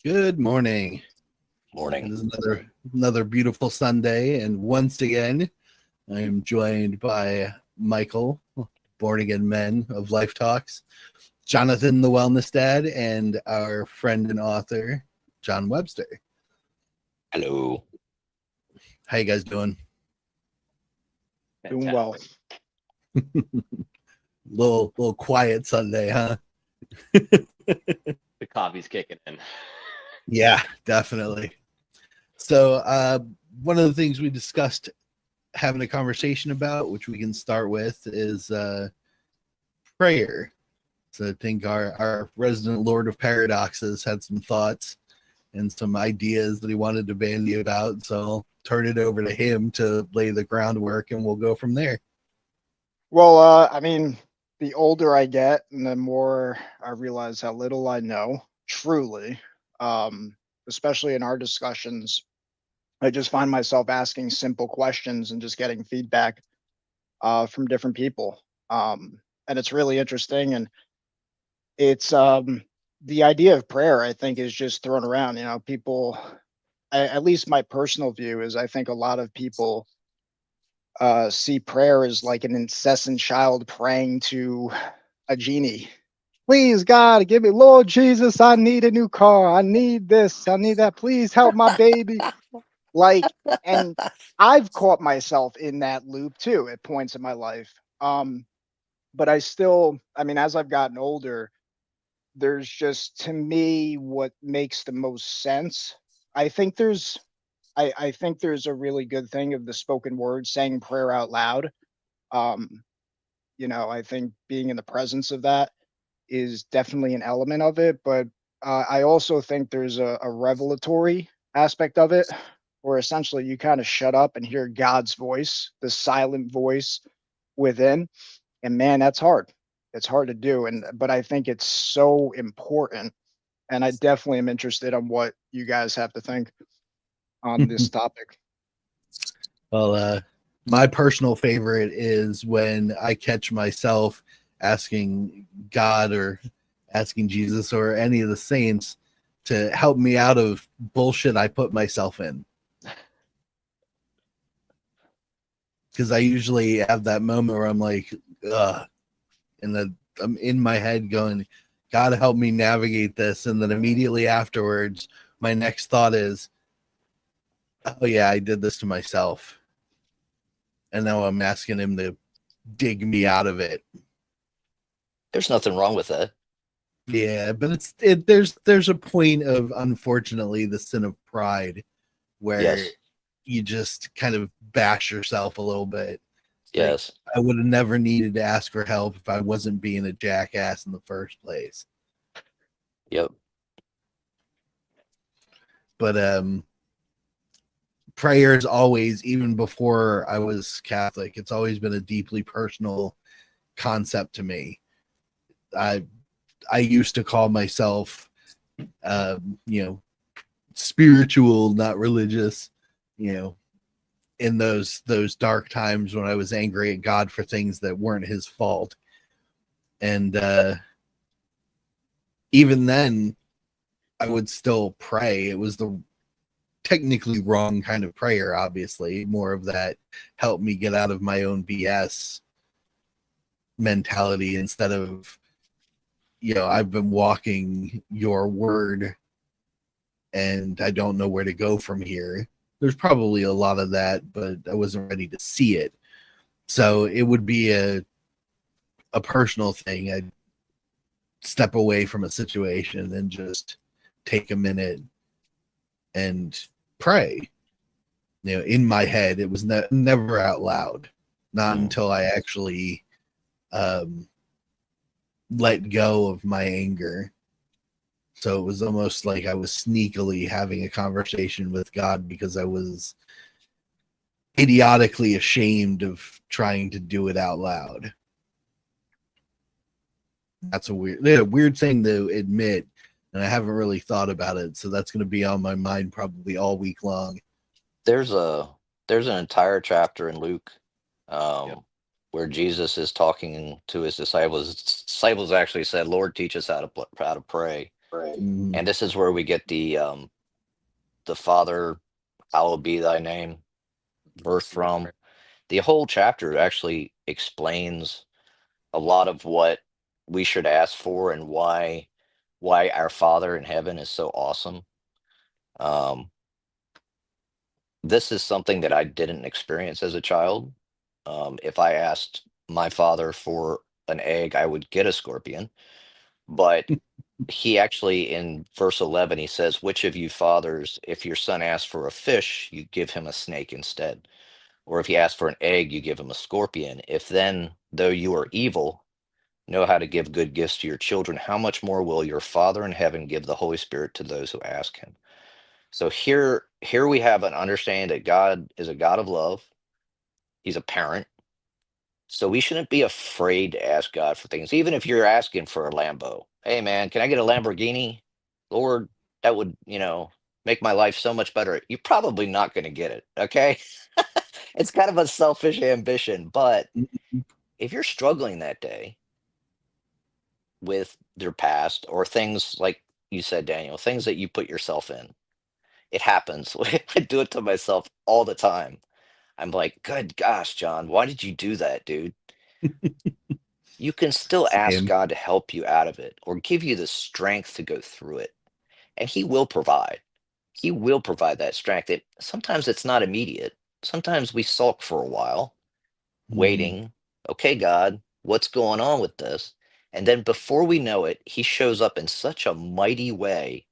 Good morning. It Morning. is another beautiful Sunday, and once again, I am joined by Michael, Born Again Men of Life Talks, Jonathan, the Wellness Dad, and our friend and author, John Webster. Hello. How you guys doing? Doing well. Little quiet Sunday, huh? The coffee's kicking in. Yeah, definitely. So, one of the things we discussed having a conversation about, which we can start with, is prayer. So I think our resident Lord of Paradoxes had some thoughts and some ideas that he wanted to bandy about. So I'll turn it over to him to lay the groundwork, and we'll go from there. Well, the older I get and the more I realize how little I know, truly, especially in our discussions, I just find myself asking simple questions and just getting feedback from different people. And it's really interesting. And it's the idea of prayer, I think, is just thrown around. People, at least my personal view is I think a lot of people see prayer as like an incessant child praying to a genie. Please, God, give me, Lord Jesus, I need a new car. I need this. I need that. Please help my baby. And I've caught myself in that loop too at points in my life. But as I've gotten older, there's just, to me, what makes the most sense. I think there's a really good thing of the spoken word, saying prayer out loud. I think being in the presence of that is definitely an element of it, but I also think there's a revelatory aspect of it, where essentially you kind of shut up and hear God's voice, the silent voice within. And man, that's hard. It's hard to do. But I think it's so important. And I definitely am interested on what you guys have to think on this topic. Well, my personal favorite is when I catch myself asking God or asking Jesus or any of the saints to help me out of bullshit I put myself in. Because I usually have that moment where I'm like, ugh. And then I'm in my head going, God help me navigate this. And then immediately afterwards, my next thought is, oh yeah, I did this to myself. And now I'm asking him to dig me out of it. There's nothing wrong with that. Yeah, but there's a point of, unfortunately, the sin of pride where Yes. you just kind of bash yourself a little bit. Yes. I would have never needed to ask for help if I wasn't being a jackass in the first place. Yep. But prayer is always, even before I was Catholic, it's always been a deeply personal concept to me. I used to call myself, spiritual, not religious, in those dark times when I was angry at God for things that weren't his fault. And even then, I would still pray. It was the technically wrong kind of prayer, obviously. More of that help me get out of my own BS mentality instead of, I've been walking your word and I don't know where to go from here. There's probably a lot of that, but I wasn't ready to see it. So it would be a personal thing. I'd step away from a situation and just take a minute and pray. In my head, it was never out loud. Not until I actually let go of my anger. So it was almost like I was sneakily having a conversation with God because I was idiotically ashamed of trying to do it out loud. That's a weird thing to admit, and I haven't really thought about it. So that's going to be on my mind probably all week long. There's an entire chapter in Luke where Jesus is talking to his disciples. His disciples actually said, "Lord, teach us how to pray." Right. Mhm. And this is where we get the Father, hallowed be thy name verse from. The whole chapter actually explains a lot of what we should ask for and why our Father in heaven is so awesome. Um, this is something that I didn't experience as a child. If I asked my father for an egg, I would get a scorpion. But he actually, in verse 11, he says, "Which of you fathers, if your son asks for a fish, you give him a snake instead? Or if he asks for an egg, you give him a scorpion? If then, though you are evil, know how to give good gifts to your children, how much more will your Father in heaven give the Holy Spirit to those who ask him?" So here we have an understanding that God is a God of love. He's a parent. So we shouldn't be afraid to ask God for things, even if you're asking for a Lambo. Hey man, can I get a Lamborghini? Lord, that would, make my life so much better. You're probably not going to get it. Okay. It's kind of a selfish ambition, but if you're struggling that day with your past or things like you said, Daniel, things that you put yourself in, it happens. I do it to myself all the time. I'm like, good gosh, John, why did you do that, dude? You can still ask Same. God to help you out of it or give you the strength to go through it. And He will provide. He will provide that strength. Sometimes it's not immediate. Sometimes we sulk for a while, Mhm. waiting. Okay, God, what's going on with this? And then before we know it, He shows up in such a mighty way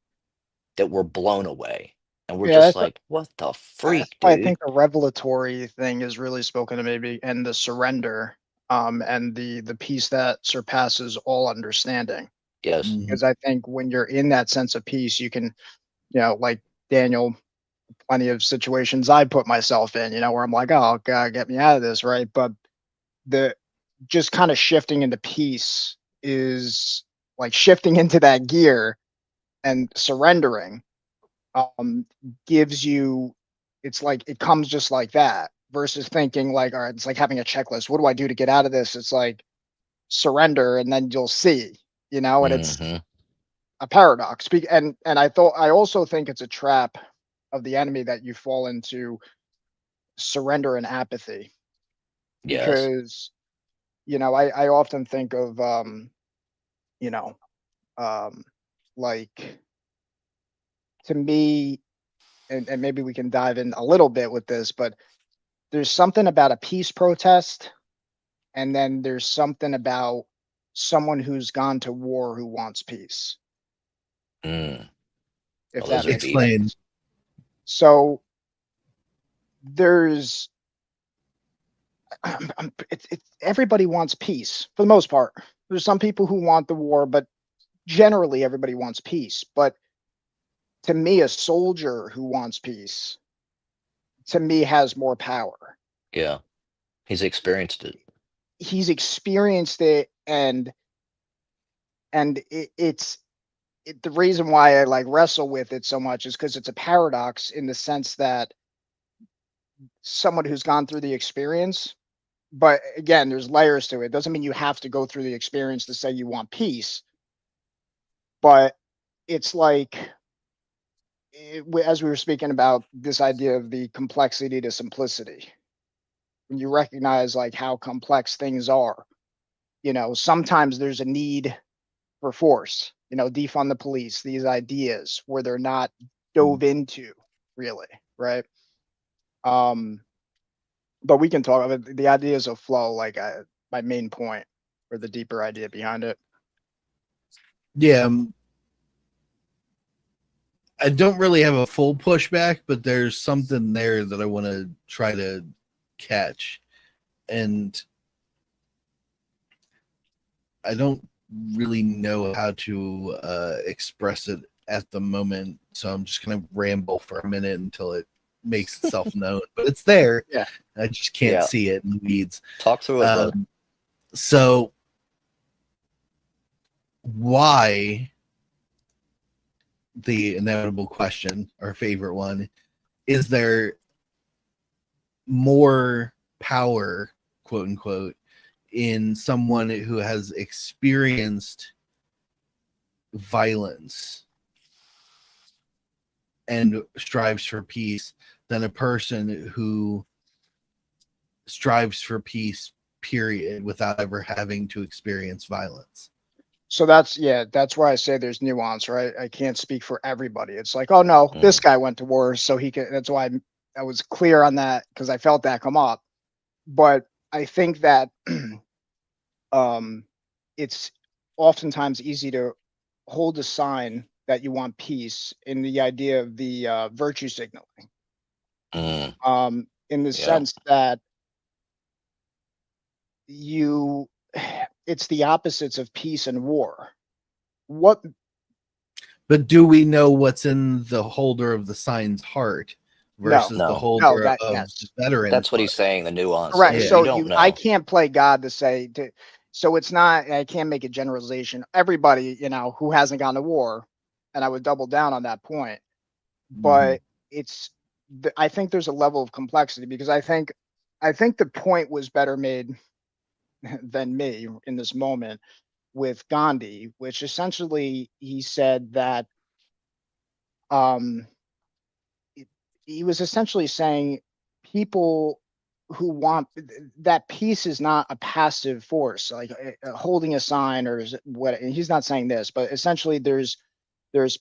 that we're blown away. And we're Yeah, just like, what the that's freak, why I dude? think the revelatory thing is really spoken to maybe, and the surrender, and the peace that surpasses all understanding. Yes. Mhm. Because I think when you're in that sense of peace, you can, like Daniel, plenty of situations I put myself in, where I'm like, oh God, get me out of this, right? But the just kind of shifting into peace is like shifting into that gear and surrendering um gives you, it's like it comes just like that versus thinking like, all right, it's like having a checklist. What do I do to get out of this? It's like surrender and then you'll see, and it's Hmm. a paradox. And I also think it's a trap of the enemy that you fall into surrender and apathy Yes. because I often think of you know um like to me, and maybe we can dive in a little bit with this, but there's something about a peace protest, and then there's something about someone who's gone to war who wants peace, Mm. if Well, that those are makes deep. Explain. sense. So there's everybody wants peace for the most part. There's some people who want the war, but generally everybody wants peace. But to me, a soldier who wants peace, to me, has more power. Yeah. He's experienced it. He's experienced it, and the reason why I like wrestle with it so much is because it's a paradox in the sense that someone who's gone through the experience, but again, there's layers to it. Doesn't mean you have to go through the experience to say you want peace, but it's like as we were speaking about this idea of the complexity to simplicity. When you recognize like how complex things are, sometimes there's a need for force, defund the police, these ideas where they're not dove into really, right? Um, but we can talk about the ideas of flow, like my main point or the deeper idea behind it. Yeah, I don't really have a full pushback, but there's something there that I want to try to catch. And I don't really know how to express it at the moment. So I'm just going to ramble for a minute until it makes itself known. But it's there. Yeah. I just can't Yeah. see it in the weeds. Talk through it, brother. So why, the inevitable question, our favorite one, is there more power, quote unquote, in someone who has experienced violence and strives for peace than a person who strives for peace, period, without ever having to experience violence. So that's where I say there's nuance, right? I can't speak for everybody. It's like, oh no, this guy went to war, so he can. That's why I was clear on that, because I felt that come up. But I think that it's oftentimes easy to hold a sign that you want peace in the idea of the virtue signaling. In the sense that it's the opposites of peace and war. But do we know what's in the holder of the sign's heart versus No. the holder that, of yes. the veteran? That's what he's saying, the nuance. Correct. Yeah. So You don't know. I can't play God to say so it's not, I can't make a generalization. Everybody, who hasn't gone to war, and I would double down on that point. But I think there's a level of complexity, because I think the point was better made than me in this moment with Gandhi, which essentially he said that he was essentially saying people who want that peace is not a passive force, like holding a sign or what. And he's not saying this, but essentially there's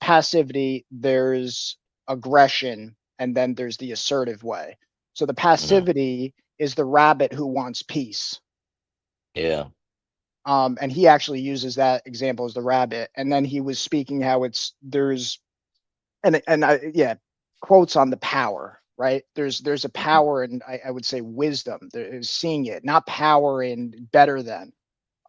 passivity, there's aggression, and then there's the assertive way. So the passivity is the rabbit who wants peace. Yeah. And he actually uses that example as the rabbit. And then he was speaking how quotes on the power, right? There's a power, and I would say wisdom. There is seeing it, not power and better than.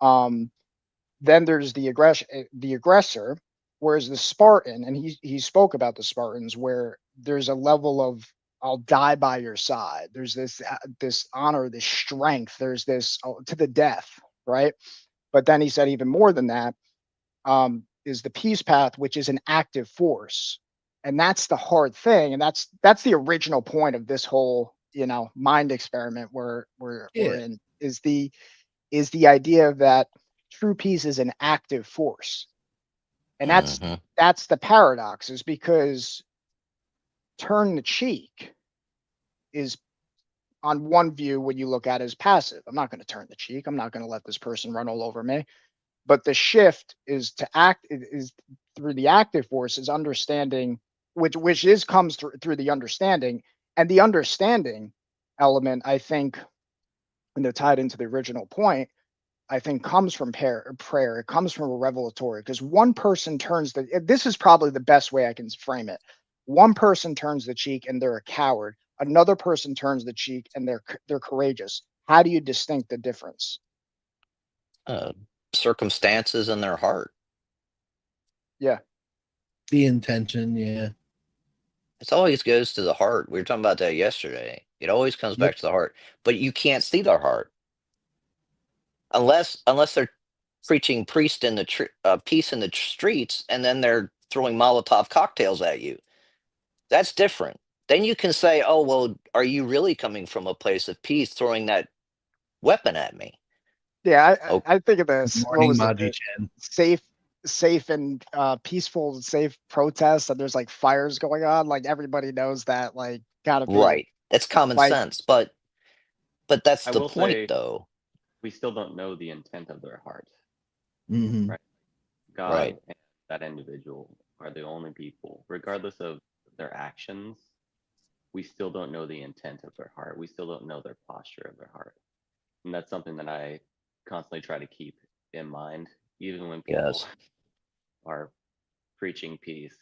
Then there's the aggressor, whereas the Spartan, and he spoke about the Spartans, where there's a level of I'll die by your side. There's this honor, this strength. There's this to the death, right? But then he said even more than that is the peace path, which is an active force. And that's the hard thing. And that's the original point of this whole, mind experiment we're in, is the idea that true peace is an active force. And that's the paradox, is because turn the cheek is, on one view, when you look at it, as passive. I'm not going to turn the cheek. I'm not going to let this person run all over me. But the shift is to act is through the active force, is understanding, which comes through the understanding. And the understanding element, I think, and they're tied into the original point, I think comes from prayer. It comes from a revelatory, because one person this is probably the best way I can frame it. One person turns the cheek and they're a coward. Another person turns the cheek and they're courageous. How do you distinct the difference? Circumstances in their heart. Yeah. The intention, yeah. It always goes to the heart. We were talking about that yesterday. It always comes back to the heart, but you can't see their heart unless they're preaching peace in the streets, and then they're throwing Molotov cocktails at you. That's different. Then you can say, "Oh, well, are you really coming from a place of peace, throwing that weapon at me?" Yeah, I think of this. Morning, What was Maji it? Chen. Safe and peaceful, safe protests, and there's like fires going on. Like everybody knows that. Like, gotta be Right. That's common like, sense, but that's I the will point, say, though. we still don't know the intent of their heart. Mhm. Right. God Right. and that individual are the only people, regardless of their actions. We still don't know the intent of their heart. We still don't know their posture of their heart. And that's something that I constantly try to keep in mind, even when people Yes. are preaching peace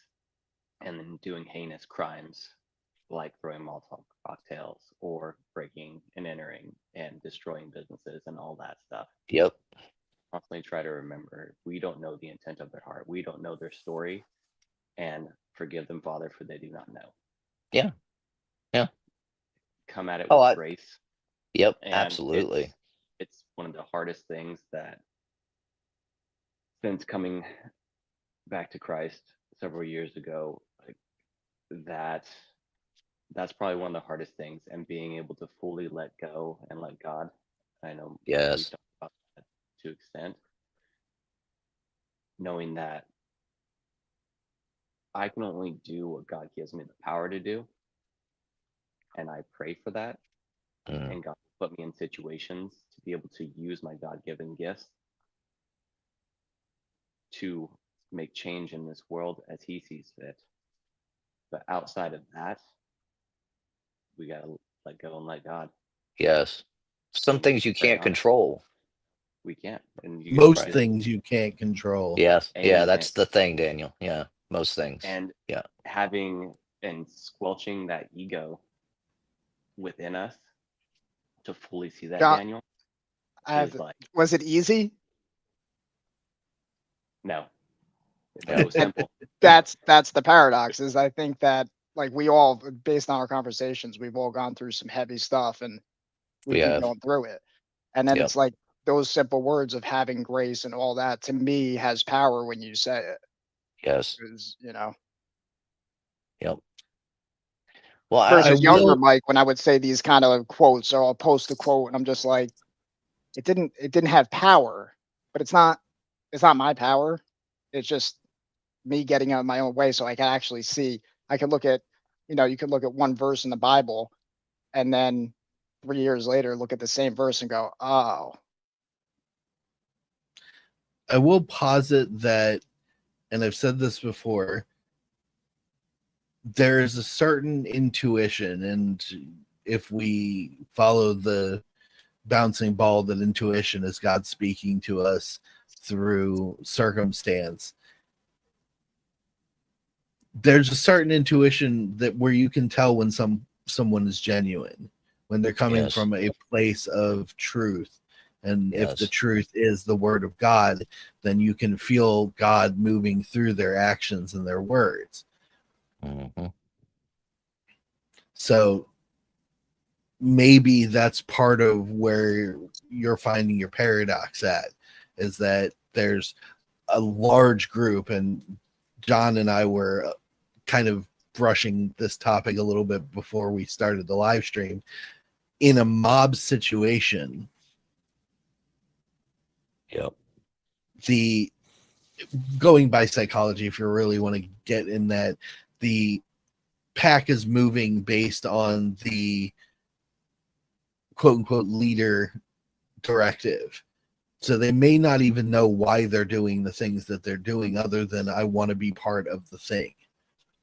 and then doing heinous crimes like throwing Molotov cocktails or breaking and entering and destroying businesses and all that stuff. Yep. Constantly try to remember, we don't know the intent of their heart. We don't know their story, and forgive them, Father, for they do not know. Yeah. Yeah. Come at it Oh, with grace. Yep. And Absolutely. It's one of the hardest things that, since coming back to Christ several years ago, like, that's probably one of the hardest things, and being able to fully let go and let God. I know we've Yes. talked about that to extent, knowing that I can only do what God gives me the power to do. And I pray for that. Mm, And God put me in situations to be able to use my God given gifts to make change in this world as He sees fit. But outside of that, we got to let go and let God. yes. Some And things you pray can't on it. control. We can't. And you Most Right. things you can't control. Yes. Yeah, anything. that's the thing, Daniel. Yeah, most things. And Yeah. having and squelching that ego within us to fully see that, Got, Daniel, I have, is like, was it easy? no, Yeah. no, simple. That's the paradox, is I think that, like, we all, based on our conversations, we've all gone through some heavy stuff and we We keep have. going through it. And then Yep. it's like those simple words of having grace and all that, to me, has power when you say it. Yes. 'Cause, you know, Yep. Well, I versus younger will. Mike, when I would say these kind of quotes, or I'll post a quote and I'm just like, it didn't have power, but it's not my power. It's just me getting out of my own way so I can actually see. I could look at, you could look at one verse in the Bible and then 3 years later look at the same verse and go, oh, I will posit that, and I've said this before, there is a certain intuition, and if we follow the bouncing ball, that intuition is God speaking to us through circumstance. There's a certain intuition that where you can tell when someone is genuine, when they're coming Yes. from a place of truth. And if the Yes. truth is the word of God, then you can feel God moving through their actions and their words. Hmm. So maybe that's part of where you're finding your paradox at, is that there's a large group, and John and I were kind of brushing this topic a little bit before we started the live stream. In a mob situation, Yep. the going by psychology, if you really want to get in that, the pack is moving based on the quote unquote leader directive. So they may not even know why they're doing the things that they're doing, other than I want to be part of the thing.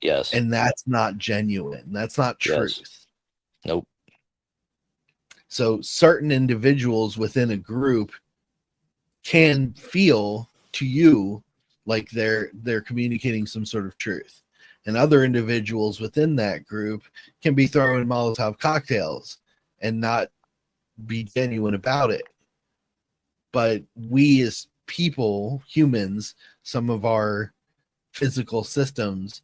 Yes. And that's not genuine. That's not Yes. truth. Nope. So certain individuals within a group can feel to you like they're communicating some sort of truth. And other individuals within that group can be throwing Molotov cocktails and not be genuine about it. But we as people, humans, some of our physical systems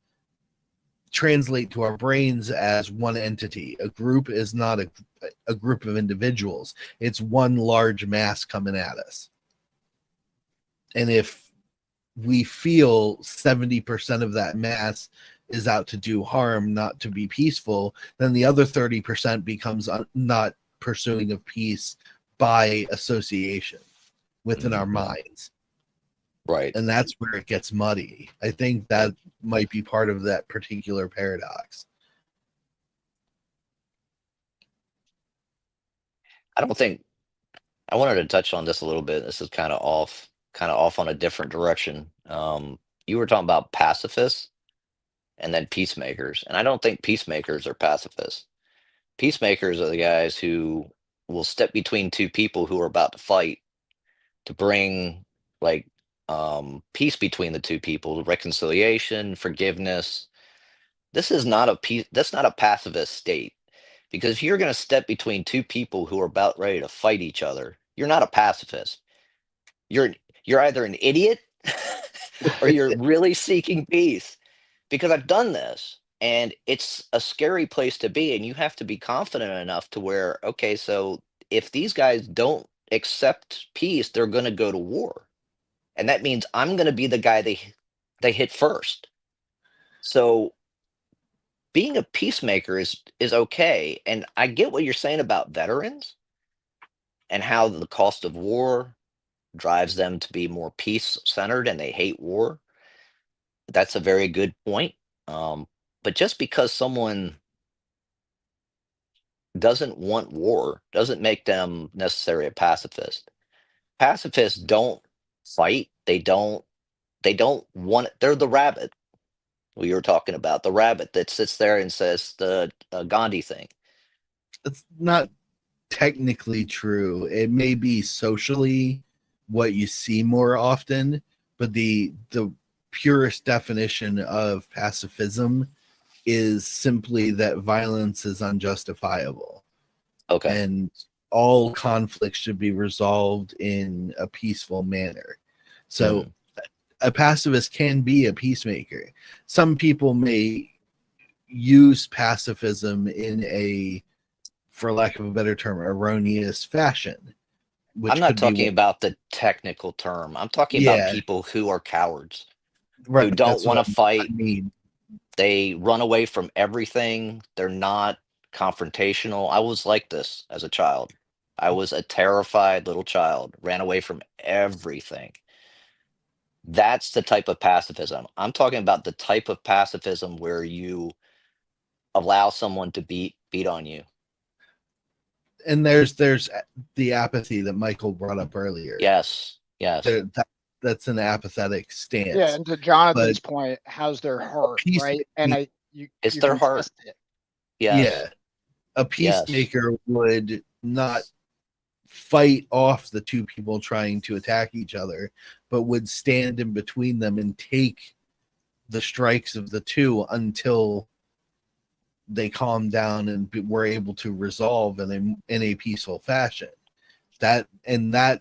translate to our brains as one entity. A group is not a group of individuals. It's one large mass coming at us. And if we feel 70% of that mass is out to do harm, not to be peaceful, then the other 30% becomes not pursuing of peace by association within our Mhm. minds. Right. And that's where it gets muddy. I think that might be part of that particular paradox. I don't think I wanted to touch on this a little bit. This is kind of off on a different direction. You were talking about pacifists and then peacemakers, and I don't think peacemakers are pacifists. Peacemakers are the guys who will step between two people who are about to fight to bring like peace between the two people, reconciliation, forgiveness. This is not a peace. That's not a pacifist state, because if you're going to step between two people who are about ready to fight each other, you're not a pacifist. You're you're either an idiot or you're really seeking peace. Because I've done this, and it's a scary place to be, and you have to be confident enough to where, okay, so if these guys don't accept peace, they're going to go to war, and that means I'm going to be the guy they hit first. So being a peacemaker is okay, and I get what you're saying about veterans and how the cost of war drives them to be more peace centered and they hate war. That's a very good point. But just because someone doesn't want war doesn't make them necessarily a pacifist. Pacifists don't fight. They don't want. They're the rabbit we were talking about. The rabbit that sits there and says the Gandhi thing. It's not technically true. It may be socially what you see more often, but the purest definition of pacifism is simply that violence is unjustifiable Okay. and all conflicts should be resolved in a peaceful manner. So Mm. a pacifist can be a peacemaker. Some people may use pacifism in a, for lack of a better term, erroneous fashion, which I'm not could be talking about the technical term. I'm talking about yeah, people who are cowards, who right. don't That's want what to I fight. mean. They run away from everything. They're not confrontational. I was like this as a child. I was a terrified little child, ran away from everything. That's the type of pacifism. I'm talking about the type of pacifism where you allow someone to beat on you. And there's the apathy that Michael brought up earlier. Yes. Yes. That's an apathetic stance. Yeah, and to Jonathan's But point, how's their heart, peace, right? And you It's you their can heart. test it. Yes. yeah, a Yes. peacemaker would not fight off the two people trying to attack each other, but would stand in between them and take the strikes of the two until they calm down and were able to resolve in a peaceful fashion. That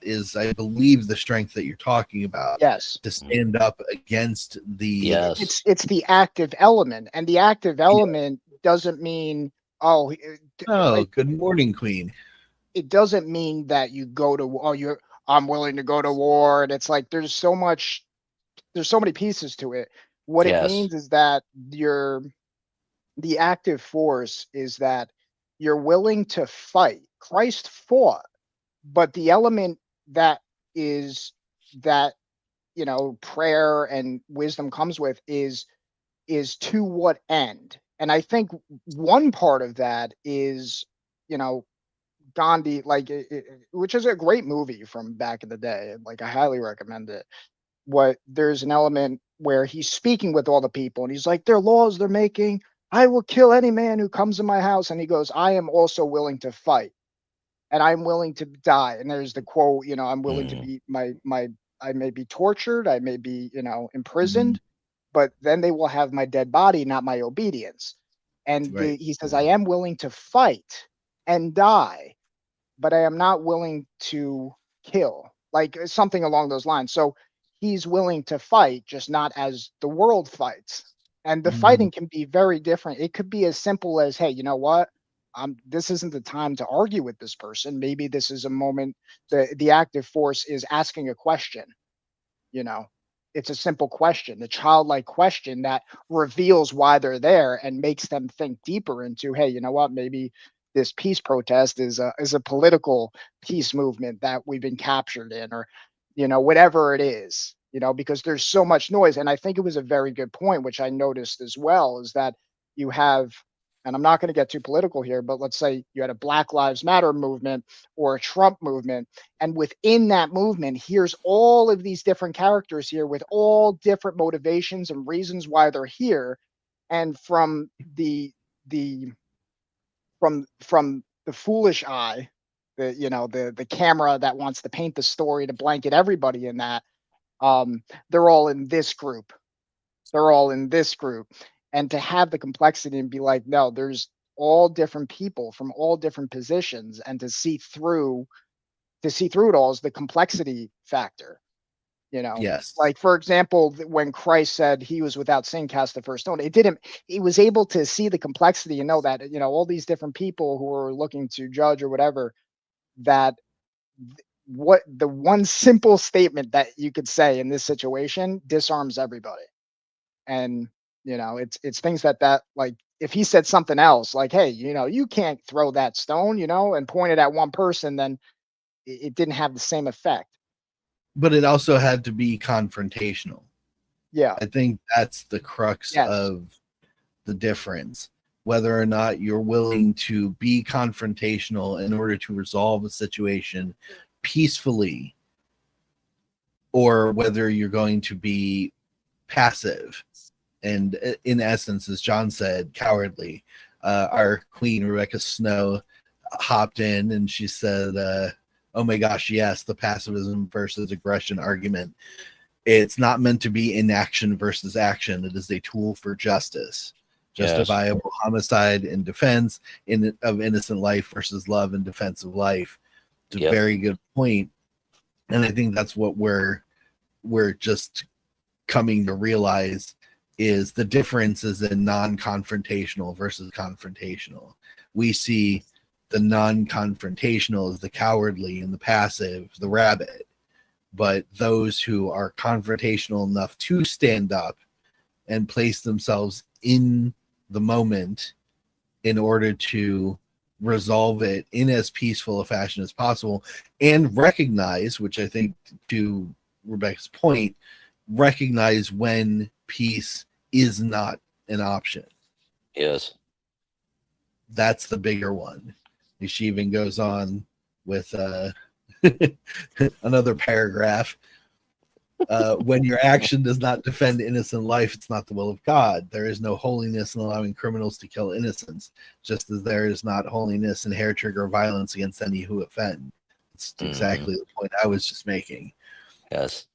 is, I believe, the strength that you're talking about, Yes. to stand up against the Yes. It's the active element, and the active element doesn't mean like, good morning, Queen. it doesn't mean that you go to I'm willing to go to war, and it's like there's so many pieces to it. What it Yes. means is that the active force is that you're willing to fight. Christ fought, but the element that is that prayer and wisdom comes with is to what end. And I think one part of that is Gandhi, like which is a great movie from back in the day. Like I highly recommend it. There's an element where he's speaking with all the people and he's like, "Their laws they're making. I will kill any man who comes in my house." And he goes, "I am also willing to fight, and I'm willing to die." And there's the quote, "I'm willing to Mm. be I may be tortured, I may be, imprisoned, Mm-hmm. but then they will have my dead body, not my obedience." And Right. he says, "I am willing to fight and die, but I am not willing to kill," like something along those lines. So he's willing to fight, just not as the world fights. And the Mhm. fighting can be very different. It could be as simple as, "Hey, you know what? This isn't the time to argue with this person. Maybe this is a moment." The active force is asking a question. You know, it's a simple question, the childlike question that reveals why they're there and makes them think deeper into, hey, you know what? Maybe this peace protest is a political peace movement that we've been captured in, or whatever it is. Because there's so much noise. And I think it was a very good point, which I noticed as well, is that you have, and I'm not going to get too political here, but let's say you had a Black Lives Matter movement or a Trump movement, and within that movement, here's all of these different characters here with all different motivations and reasons why they're here. And from the from the foolish eye, the camera that wants to paint the story to blanket everybody in that, they're all in this group. They're all in this group. And to have the complexity and be like, no, there's all different people from all different positions, and to see through it all is the complexity factor. Yes. Like for example, when Christ said he was without sin, cast the first stone, he was able to see the complexity and know that, all these different people who are looking to judge or whatever, that what the one simple statement that you could say in this situation disarms everybody. And it's things that like, if he said something else like, "Hey, you can't throw that stone," and pointed at one person, then it didn't have the same effect. But it also had to be confrontational. Yeah. I think that's the crux Yes. of the difference. Whether or not you're willing to be confrontational in order to resolve a situation peacefully, or whether you're going to be passive and, in essence, as John said, cowardly. Our queen, Rebecca Snow, hopped in and she said, oh my gosh, yes, the pacifism versus aggression argument. It's not meant to be inaction versus action. It is a tool for justice. Justifiable homicide in defense of innocent life versus love in defense of life. It's a very good point. And I think that's what we're just coming to realize is the differences in non-confrontational versus confrontational. We see the non-confrontational as the cowardly and the passive, the rabbit. But those who are confrontational enough to stand up and place themselves in the moment in order to resolve it in as peaceful a fashion as possible, and recognize, which I think, to Rebecca's point, recognize when peace is not an option. Yes. That's the bigger one. She even goes on with another paragraph. When your action does not defend innocent life, it's not the will of God. There is no holiness in allowing criminals to kill innocents, just as there is not holiness in hair trigger violence against any who offend. It's exactly the point I was just making. Yes.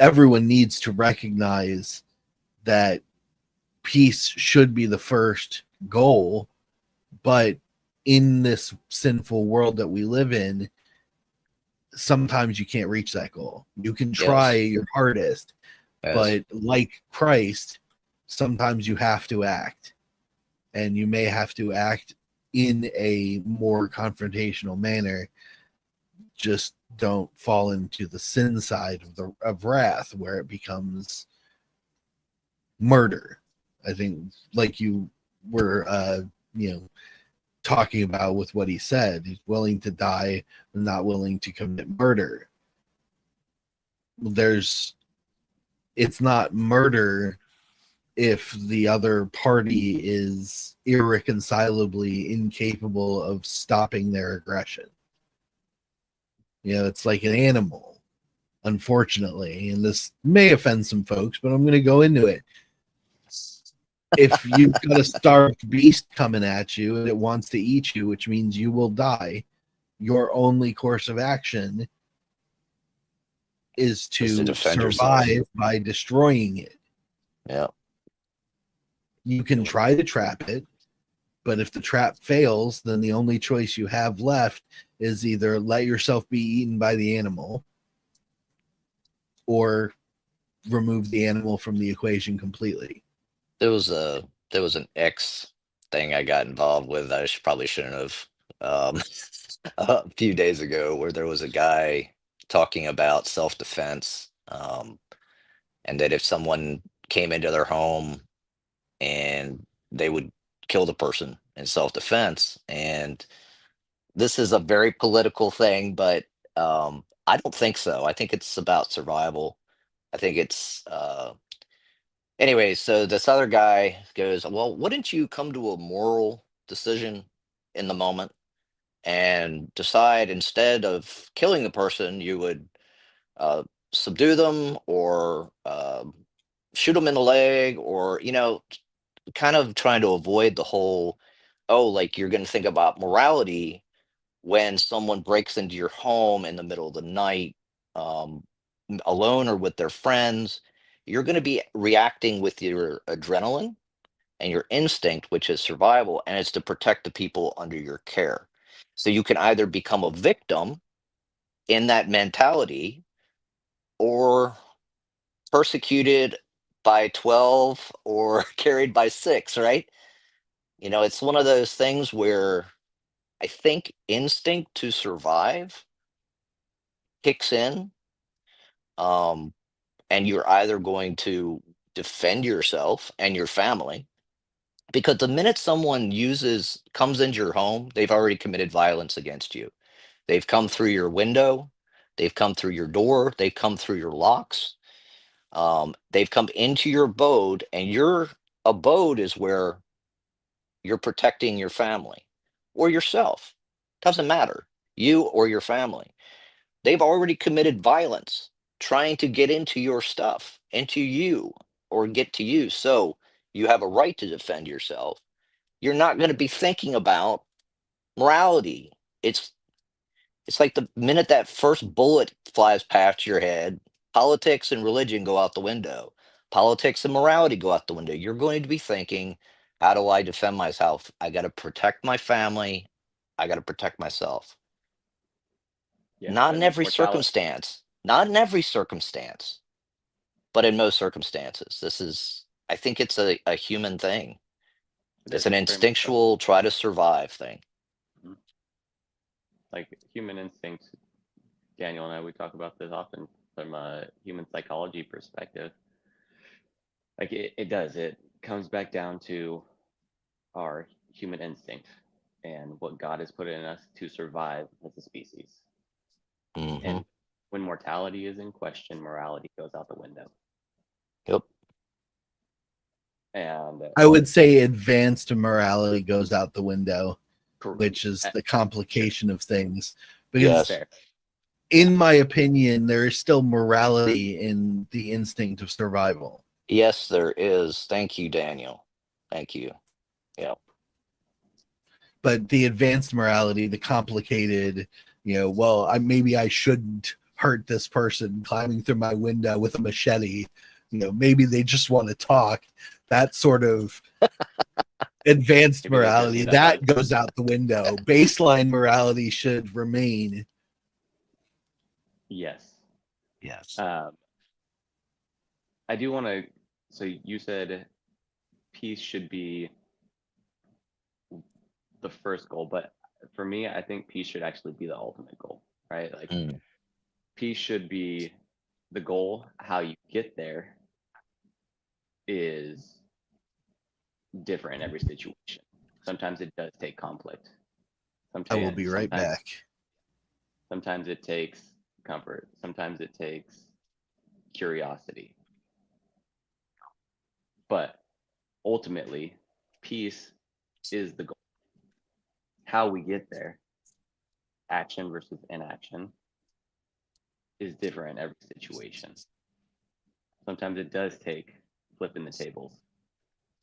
Everyone needs to recognize that peace should be the first goal, but in this sinful world that we live in, sometimes you can't reach that goal. You can try your hardest, but like Christ, sometimes you have to act, and you may have to act in a more confrontational manner. Just don't fall into the sin side of wrath, where it becomes murder. I think, like you were, talking about with what he said, he's willing to die, not willing to commit murder. It's not murder if the other party is irreconcilably incapable of stopping their aggression. It's like an animal, unfortunately, and this may offend some folks, but I'm going to go into it. If you've got a starved beast coming at you and it wants to eat you, which means you will die, your only course of action is to survive yourself by destroying it. Yeah. You can try to trap it, but if the trap fails, then the only choice you have left is either let yourself be eaten by the animal or remove the animal from the equation completely. There was an X thing I got involved with that I probably shouldn't have, a few days ago, where there was a guy talking about self-defense, and that if someone came into their home and they would kill the person in self-defense. And this is a very political thing, but I don't think so. I think it's about survival. I think it's anyway, so this other guy goes, well, wouldn't you come to a moral decision in the moment and decide, instead of killing the person, you would subdue them, or shoot them in the leg, or, kind of trying to avoid the whole, like, you're going to think about morality when someone breaks into your home in the middle of the night, alone or with their friends. You're going to be reacting with your adrenaline and your instinct, which is survival, and it's to protect the people under your care. So you can either become a victim in that mentality, or persecuted by 12, or carried by 6, right? It's one of those things where I think instinct to survive kicks in, and you're either going to defend yourself and your family, because the minute someone comes into your home, they've already committed violence against you. They've come through your window, they've come through your door, they've come through your locks. They've come into your abode, and your abode is where you're protecting your family or yourself. Doesn't matter, you or your family. They've already committed violence trying to get into your stuff, into you, or get to you. So you have a right to defend yourself. You're not going to be thinking about morality. It's like the minute that first bullet flies past your head, politics and religion go out the window. Politics and morality go out the window. You're going to be thinking, how do I defend myself? I got to protect my family. I got to protect myself. Yeah, Not in and every mortality. circumstance. Not in every circumstance, but in most circumstances. I think it's a human thing. It It's is an very much so. instinctual try to survive thing. Like human instincts. Daniel and I, we talk about this often from a human psychology perspective. Like it does. It comes back down to our human instinct and what God has put in us to survive as a species. Hmm. And when mortality is in question, morality goes out the window. Yep. And I would say advanced morality goes out the window, correct. which is the complication of things. Because Yes. Fair. in my opinion, there is still morality in the instinct of survival. Yes, there is. Thank you, Daniel. Thank you. Yeah. But the advanced morality, the complicated, well, maybe I shouldn't hurt this person climbing through my window with a machete. Maybe they just want to talk. That sort of advanced Maybe they just morality, need a that hug. goes out the window. Baseline morality should remain. Yes. Yes. I do want to. So you said peace should be the first goal, but for me, I think peace should actually be the ultimate goal, right? Like Mm. peace should be the goal. How you get there is different in every situation. Sometimes it does take conflict. I will be right sometimes- back. Sometimes it takes comfort. Sometimes it takes curiosity. But ultimately, peace is the goal. How we get there, action versus inaction, is different in every situation. Sometimes it does take flipping the tables.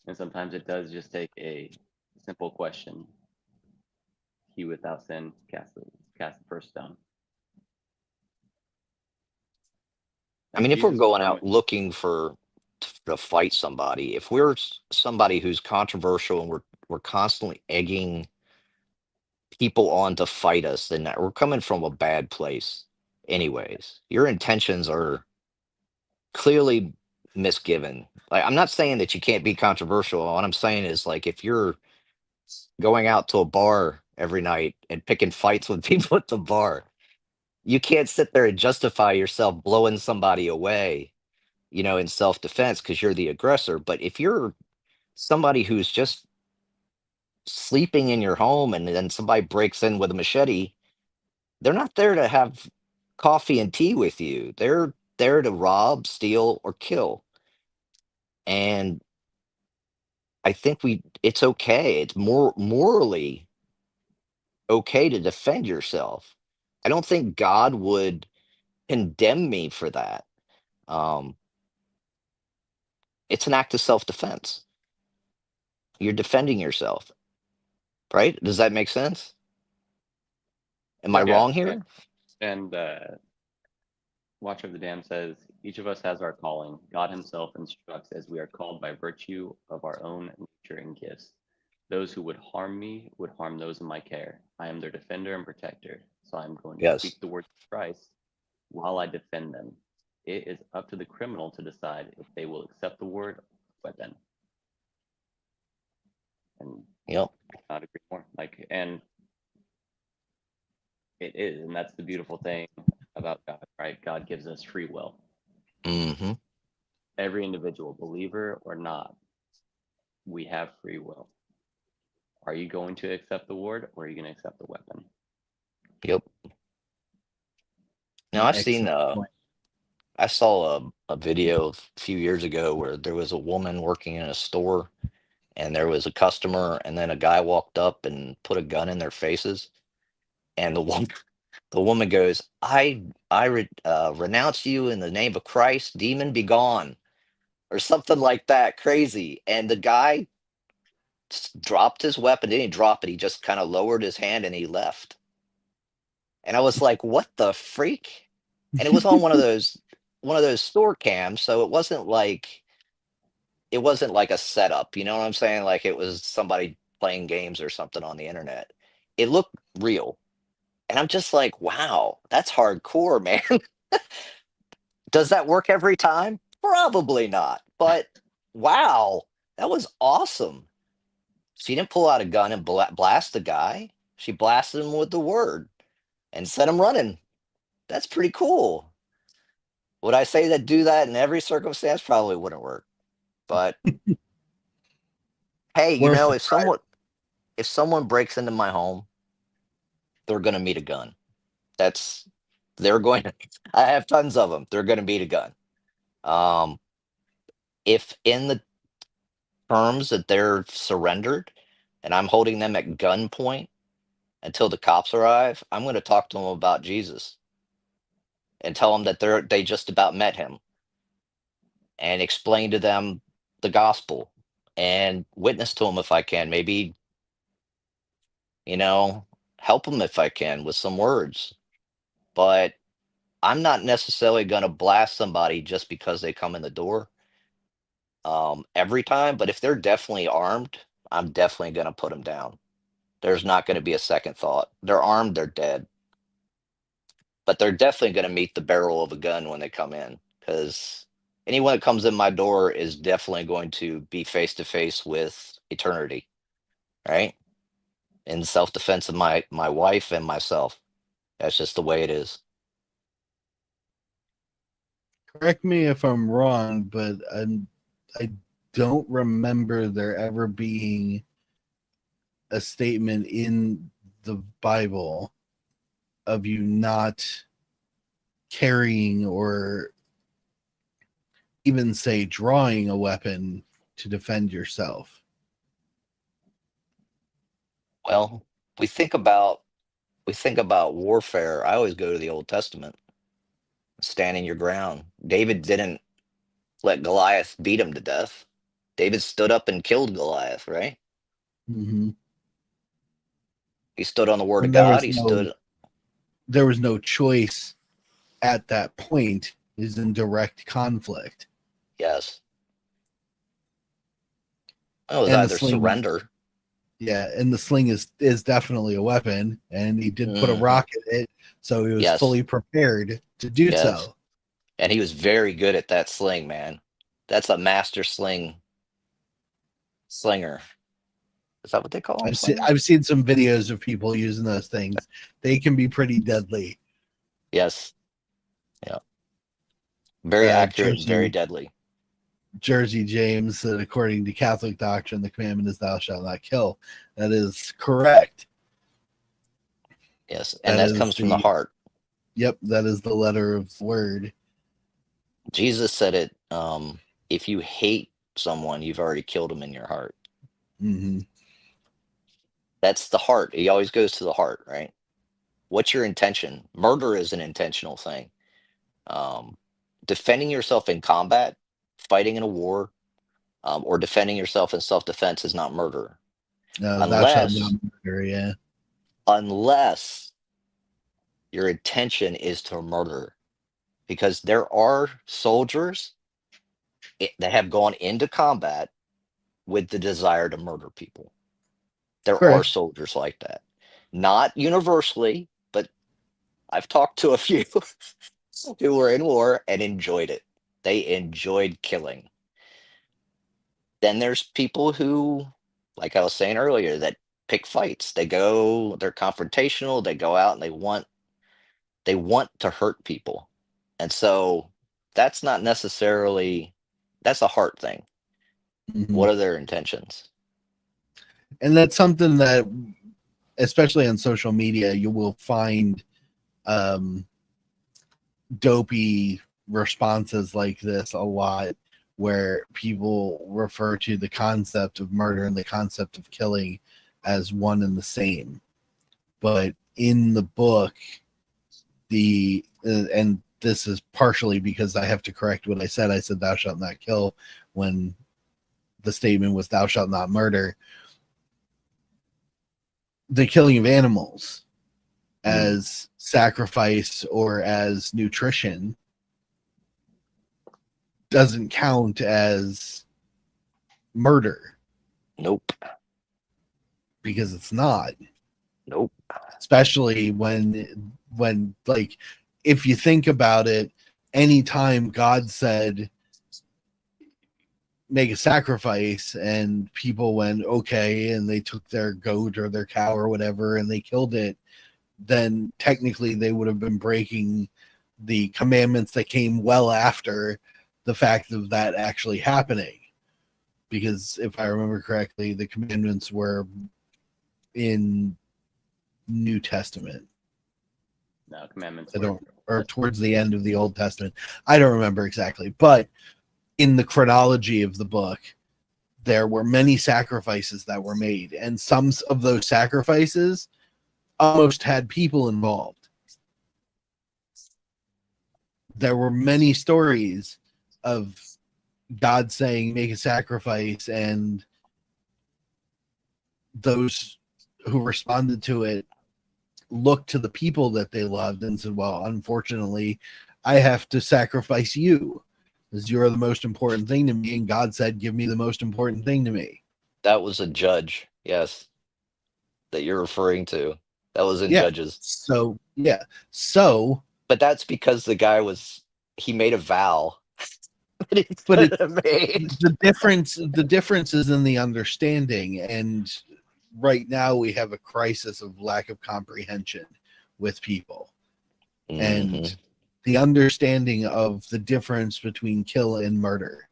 And sometimes it does just take a simple question. He without sin cast the first stone. I mean, if we're Jesus going very out much- looking to fight somebody, if we're somebody who's controversial and we're constantly egging people on to fight us, then we're coming from a bad place. Anyways, your intentions are clearly misgiven. Like, I'm not saying that you can't be controversial. What I'm saying is, like, if you're going out to a bar every night and picking fights with people at the bar, you can't sit there and justify yourself blowing somebody away, in self-defense because you're the aggressor. But if you're somebody who's just sleeping in your home and then somebody breaks in with a machete, they're not there to have coffee and tea with you. They're there to rob, steal, or kill. And I think it's okay. It's more morally okay to defend yourself. I don't think God would condemn me for that. Um, it's an act of self-defense. You're defending yourself, right? Does that make sense? Am I Yeah. wrong here? And Watcher of the Dam says, each of us has our calling. God himself instructs as we are called by virtue of our own nature and gifts. Those who would harm me would harm those in my care. I am their defender and protector. So I'm going to Yes. speak the word of Christ while I defend them. It is up to the criminal to decide if they will accept the word or weapon. And Yep. I cannot agree more. And it is, and that's the beautiful thing about God, right? God gives us free will. Mm-hmm. Every individual, believer or not, we have free will. Are you going to accept the word or are you going to accept the weapon? Yep. Now I've seen Excellent point. I saw a video a few years ago where there was a woman working in a store, and there was a customer, and then a guy walked up and put a gun in their faces, and the woman goes, I renounce you in the name of Christ, demon be gone, or something like that, crazy. And the guy dropped his weapon. Didn't drop it. He just kind of lowered his hand and he left. And I was like, what the freak? And it was on one of those store cams, so it wasn't like a setup, you know what I'm saying? Like it was somebody playing games or something on the internet. It looked real. And I'm just like, wow, that's hardcore, man. Does that work every time? Probably not. But wow, that was awesome. She didn't pull out a gun and blast the guy. She blasted him with the word and set him running. That's pretty cool. Would I say that do that in every circumstance? Probably wouldn't work. But hey, Worth the if someone breaks into my home, they're gonna meet a gun. That's they're going to I have tons of them. They're gonna meet a gun. Um, if in the terms that they're surrendered and I'm holding them at gunpoint until the cops arrive, I'm going to talk to them about Jesus and tell them that they just about met him and explain to them the gospel and witness to them if I can. Maybe, you know, help them if I can with some words. But I'm not necessarily going to blast somebody just because they come in the door every time. But if they're definitely armed, I'm definitely going to put them down. There's not going to be a second thought. They're armed, they're dead. But they're definitely going to meet the barrel of a gun when they come in, because anyone that comes in my door is definitely going to be face to face with eternity, right? In self-defense of my wife and myself. That's just the way it is. Correct me if I'm wrong, but I don't remember there ever being a statement in the Bible of you not carrying or even say drawing a weapon to defend yourself. Well, we think about warfare. I always go to the Old Testament. Standing your ground. David didn't let Goliath beat him to death. David stood up and killed Goliath, right? Mm-hmm. He stood on the word of And there God. was He no- stood. There was no choice at that point. Is in direct conflict. Yes. It was And the either sling- surrender. Yeah, and the sling is definitely a weapon, and he did put a Mhm. rock in it, so he was Yes. fully prepared to do Yes. so. And he was very good at that sling, man. That's a master slinger. Is that what they call them? I've seen some videos of people using those things. They can be pretty deadly. Yes. Yeah. Very accurate and very Jersey- deadly. Jersey James said, according to Catholic doctrine, the commandment is "Thou shalt not kill." That is correct. Yes. And That that is comes from the heart. Yep, that is the letter of the word. Jesus said it. If you hate someone, you've already killed them in your heart. Mm-hmm. That's the heart. He always goes to the heart, right? What's your intention? Murder is an intentional thing. Defending yourself in combat, fighting in a war, or defending yourself in self-defense is not murder. Thou shalt not murder. Yeah. Unless your intention is to murder. Because there are soldiers that have gone into combat with the desire to murder people. There are Correct. soldiers like that. Not universally, but I've talked to a few who were in war and enjoyed it. They enjoyed killing. Then there's people who, like I was saying earlier, that pick fights. They're confrontational, they go out and they want to hurt people. And so that's not necessarily, that's a heart thing. Mhm. What are their intentions? And that's something that, especially on social media, you will find dopey responses like this a lot where people refer to the concept of murder and the concept of killing as one and the same. But in the book, and this is partially because I have to correct what I said. I said thou shalt not kill when the statement was thou shalt not murder. The killing of animals as sacrifice or as nutrition doesn't count as murder Nope. because it's not. Nope. Especially when like, if you think about it, anytime God said make a sacrifice and people went okay and they took their goat or their cow or whatever and they killed it, then technically they would have been breaking the commandments that came well after the fact of that actually happening. Because if I remember correctly, the commandments were in New Testament. No, commandments. I were- don't, or towards the end of the Old Testament. I don't remember exactly, but in the chronology of the book, there were many sacrifices that were made, and some of those sacrifices almost had people involved. There were many stories of God saying, make a sacrifice, and those who responded to it looked to the people that they loved and said, well, unfortunately, I have to sacrifice you because you're the most important thing to me. And God said, give me the most important thing to me. That was a judge, yes, that you're referring to. That was in Yeah. Judges. So, yeah. So, But that's because the guy he made a vow. that he But it- couldn't have made. the difference is in the understanding. And right now we have a crisis of lack of comprehension with people. And Mhm. the understanding of the difference between kill and murder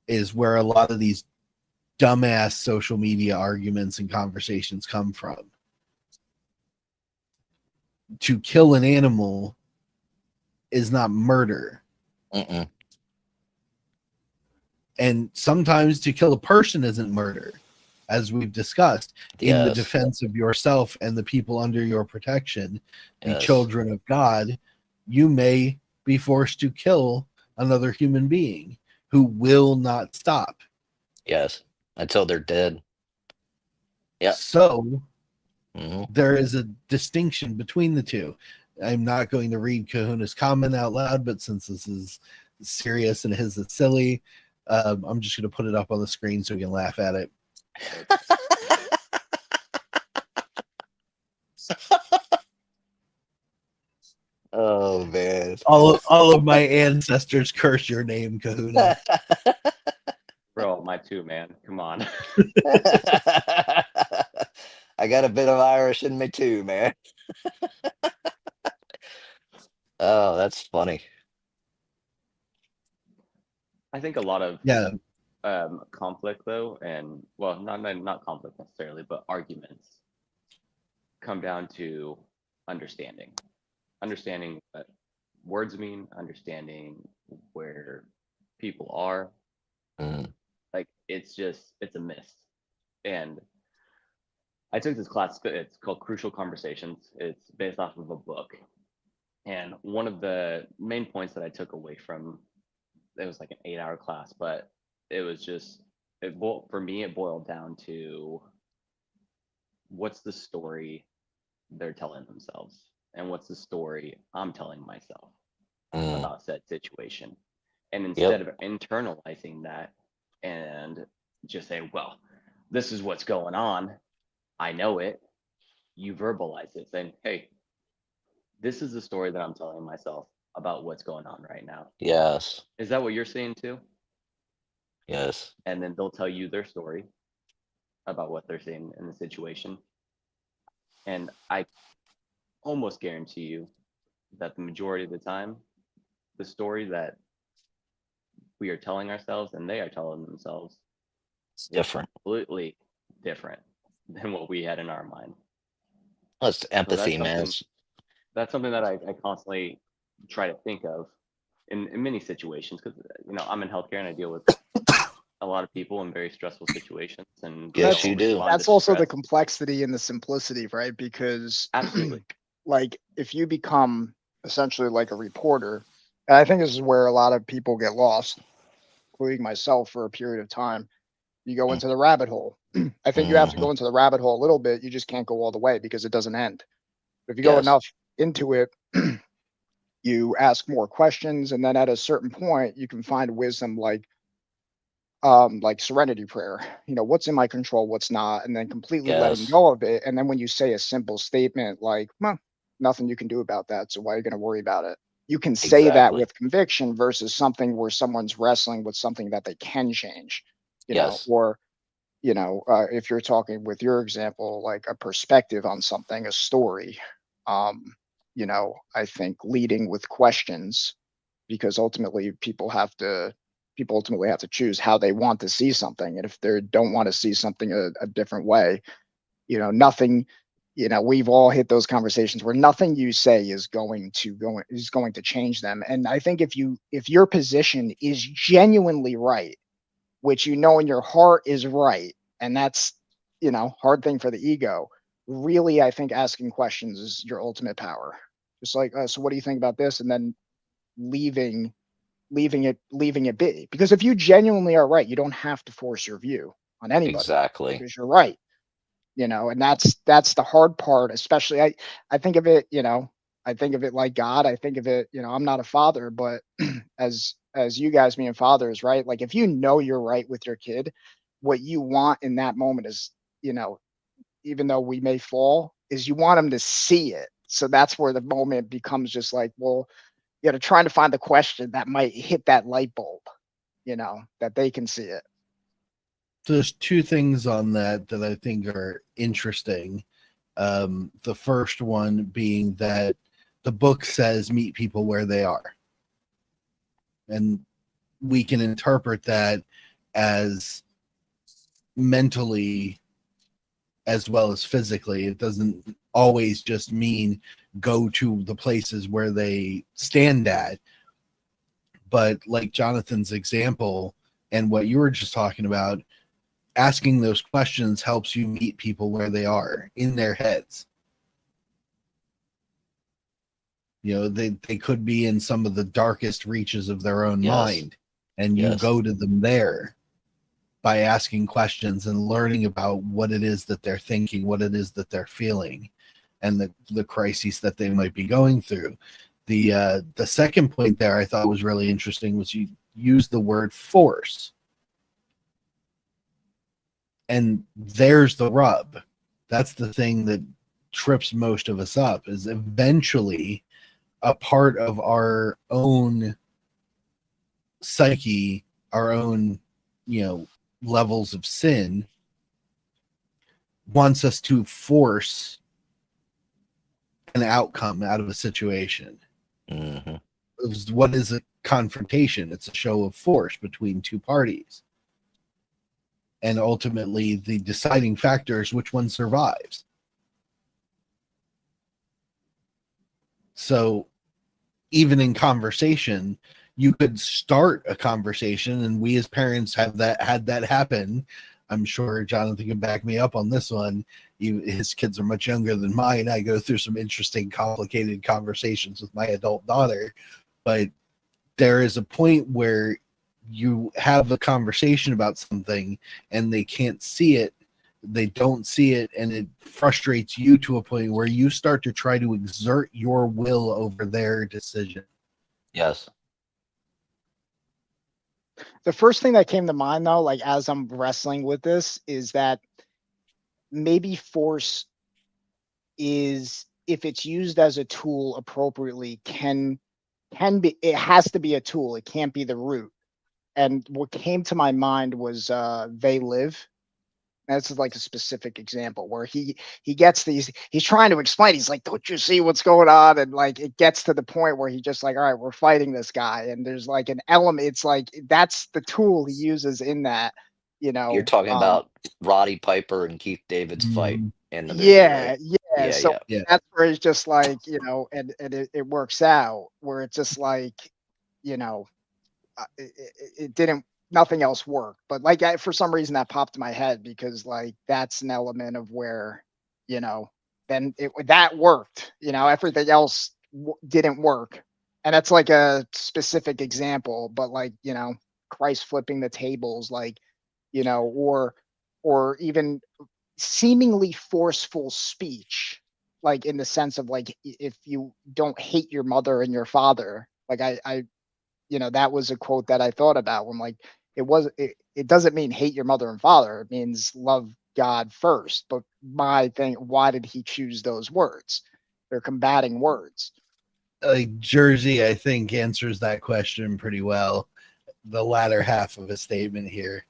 is where a lot of these dumbass social media arguments and conversations come from. To kill an animal is not murder. Mm-mm. And sometimes to kill a person isn't murder, as we've discussed, in the Yes. defense of yourself and the people under your protection, the Yes. children of God. You may be forced to kill another human being who will not stop. Yes. Until they're dead. Yeah. So hmm there is a distinction between the two. I'm not going to read Kahuna's comment out loud, but since this is serious and his is silly, I'm just going to put it up on the screen so we can laugh at it. Oh man. All of my ancestors curse your name, Kahuna. Bro, my two, man. Come on. I got a bit of Irish in me too, man. Oh, that's funny. I think a lot of Yeah, conflict though, and well, not conflict necessarily, but arguments come down to understanding what words mean, understanding where people are. Mm. Like it's a mist. And I took this class, it's called Crucial Conversations. It's based off of a book. And one of the main points that I took away from it was like an 8-hour class, but it was just for me it boiled down to what's the story they're telling themselves and what's the story I'm telling myself Mm. about said situation. And instead of internalizing that and just say, well, this is what's going on, I know it, you verbalize it saying, hey, this is the story that I'm telling myself about what's going on right now. Yes. Is that what you're saying too? Yes. And then they'll tell you their story about what they're seeing in the situation. And I almost guarantee you that the majority of the time, the story that we are telling ourselves and they are telling themselves It's different. completely different than what we had in our mind. Well, it's empathy, man. That's something that I constantly try to think of in many situations, because I'm in healthcare and I deal with a lot of people in very stressful situations, and Yes, That's- you do. That's also the complexity and the simplicity, right? Because Absolutely. like if you become essentially like a reporter, and I think this is where a lot of people get lost, including myself for a period of time. You go into the rabbit hole. I think you have to go into the rabbit hole a little bit. You just can't go all the way because it doesn't end. If you go Yes. enough into it, you ask more questions, and then at a certain point, you can find wisdom like serenity prayer. What's in my control, what's not, and then completely letting Yes. go of it. And then when you say a simple statement like, well, nothing you can do about that, so why are you going to worry about it? You can say that Exactly. with conviction versus something where someone's wrestling with something that they can change, Yes. or if you're talking with your example, like a perspective on something, a story, I think leading with questions, because ultimately people ultimately have to choose how they want to see something. And if they don't want to see something a different way, nothing, we've all hit those conversations where nothing you say is going to change them. And I think if your position is genuinely right, which in your heart is right, and that's hard thing for the ego, really, I think asking questions is your ultimate power. Just like, so what do you think about this? And then leaving it be. Because if you genuinely are right, you don't have to force your view on anybody Exactly. because you're right. And that's the hard part. Especially I think of it, I think of it like God. I think of it, I'm not a father, but as you guys being fathers, right? Like if you're right with your kid, what you want in that moment is, even though we may fall, is you want them to see it. So that's where the moment becomes just like, well, trying to find the question that might hit that light bulb, that they can see it. There's two things on that I think are interesting. The first one being that the book says meet people where they are. And we can interpret that as mentally as well as physically. It doesn't always just mean go to the places where they stand at. But like Jonathan's example and what you were just talking about, asking those questions helps you meet people where they are in their heads. They could be in some of the darkest reaches of their own Yes. mind, and you Yes. go to them there by asking questions and learning about what it is that they're thinking, what it is that they're feeling, and the crises that they might be going through. The second point there I thought was really interesting was you used the word force. And there's the rub. That's the thing that trips most of us up, is eventually a part of our own psyche, our own, levels of sin wants us to force an outcome out of a situation. Mm-hmm. What is a confrontation? It's a show of force between two parties. And ultimately, the deciding factor is which one survives. So even in conversation, you could start a conversation, and we as parents had that happen. I'm sure Jonathan can back me up on this one. His kids are much younger than mine. I go through some interesting, complicated conversations with my adult daughter, but there is a point where you have a conversation about something and they can't see it. They don't see it, and it frustrates you to a point where you start to try to exert your will over their decision. Yes. The first thing that came to mind, though, like as I'm wrestling with this, is that maybe force is, if it's used as a tool appropriately, can be, it has to be a tool. It can't be the root. And what came to my mind was They Live. That's like a specific example where he gets these, he's trying to explain, he's like, don't you see what's going on? And like it gets to the point where he just like, all right, we're fighting this guy. And there's like an element, it's like that's the tool he uses in that, You're talking about Roddy Piper and Keith David's fight in the movie, yeah, right? yeah. So Yeah. that's where it's just like, and it works out where it's just like you know, it didn't, nothing else worked. But like, for some reason that popped in my head because like, that's an element of where, you know, then that worked, you know, everything else didn't work. And that's like a specific example, but like, you know, Christ flipping the tables, like, you know, or even seemingly forceful speech, like in the sense of like, if you don't hate your mother and your father, like I, you know, that was a quote that I thought about when like, it doesn't mean hate your mother and father. It means love God first. But my thing, why did he choose those words? They're combating words. Like Jersey, I think answers that question pretty well. The latter half of his statement here.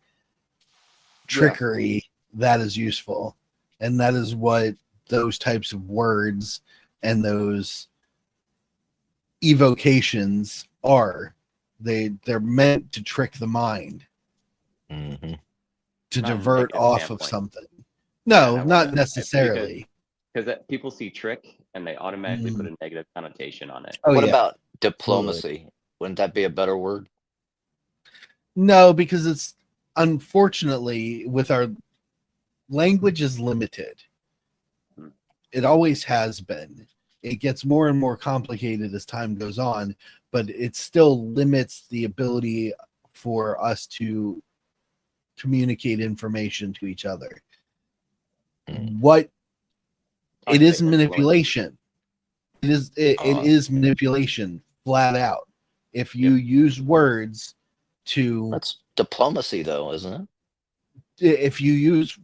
Trickery, that is useful. And that is what those types of words and those evocations are. They're meant to trick the mind, Mm-hmm. to Not in a divert negative off standpoint. of something. Yeah, No, I not wanna- necessarily. Because people see trick and they automatically put Mm. a negative connotation on it. Oh, What yeah. about diplomacy? Wouldn't that be a better word? No, because it's unfortunately with our language is limited. Hmm. It always has been. It gets more and more complicated as time goes on, but it still limits the ability for us to communicate information to each other. Mm. What it is Toxic influence. manipulation. It is manipulation flat out. If you use words to That's diplomacy, though, isn't it? if you use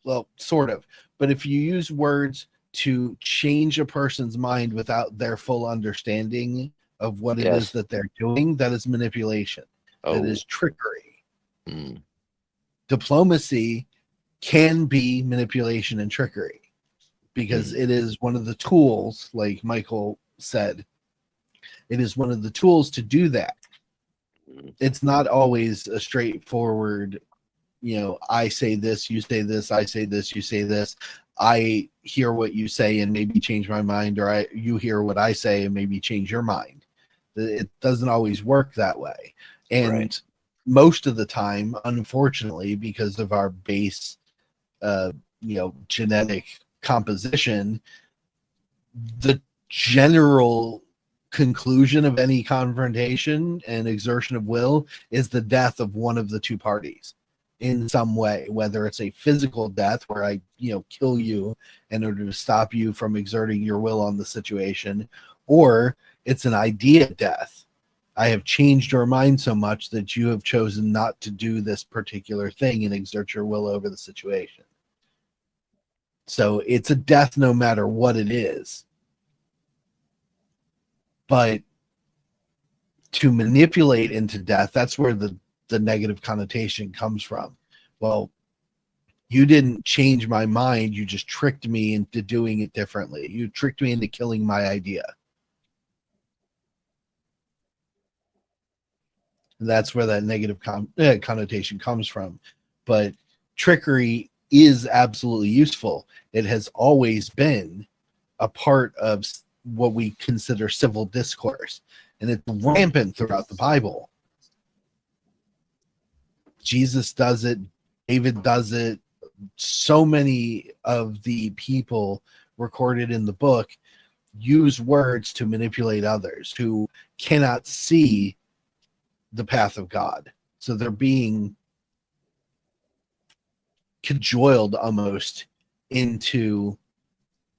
well sort of, but if you use words to change a person's mind without their full understanding of what it is Yes. that they're doing, that is manipulation. Oh. That is trickery. Mm. Diplomacy can be manipulation and trickery because it is one of the tools, like Michael said, it is one of the tools to do that. It's not always a straightforward, you know, I say this, you say this, I say this, you say this. I hear what you say and maybe change my mind, or you hear what I say and maybe change your mind. It doesn't always work that way. And Right. most of the time, unfortunately, because of our base, you know, genetic composition, the general conclusion of any confrontation and exertion of will is the death of one of the two parties in some way, whether it's a physical death where I, you know, kill you in order to stop you from exerting your will on the situation, or it's an idea death. I have changed your mind so much that you have chosen not to do this particular thing and exert your will over the situation. So it's a death no matter what it is. But to manipulate into death, that's where the negative connotation comes from. Well, you didn't change my mind, you just tricked me into doing it differently. You tricked me into killing my idea. And that's where that negative connotation comes from. But trickery is absolutely useful. It has always been a part of what we consider civil discourse, and it's rampant throughout the Bible. Jesus does it, David does it, so many of the people recorded in the book use words to manipulate others who cannot see the path of God. So they're being cajoled almost into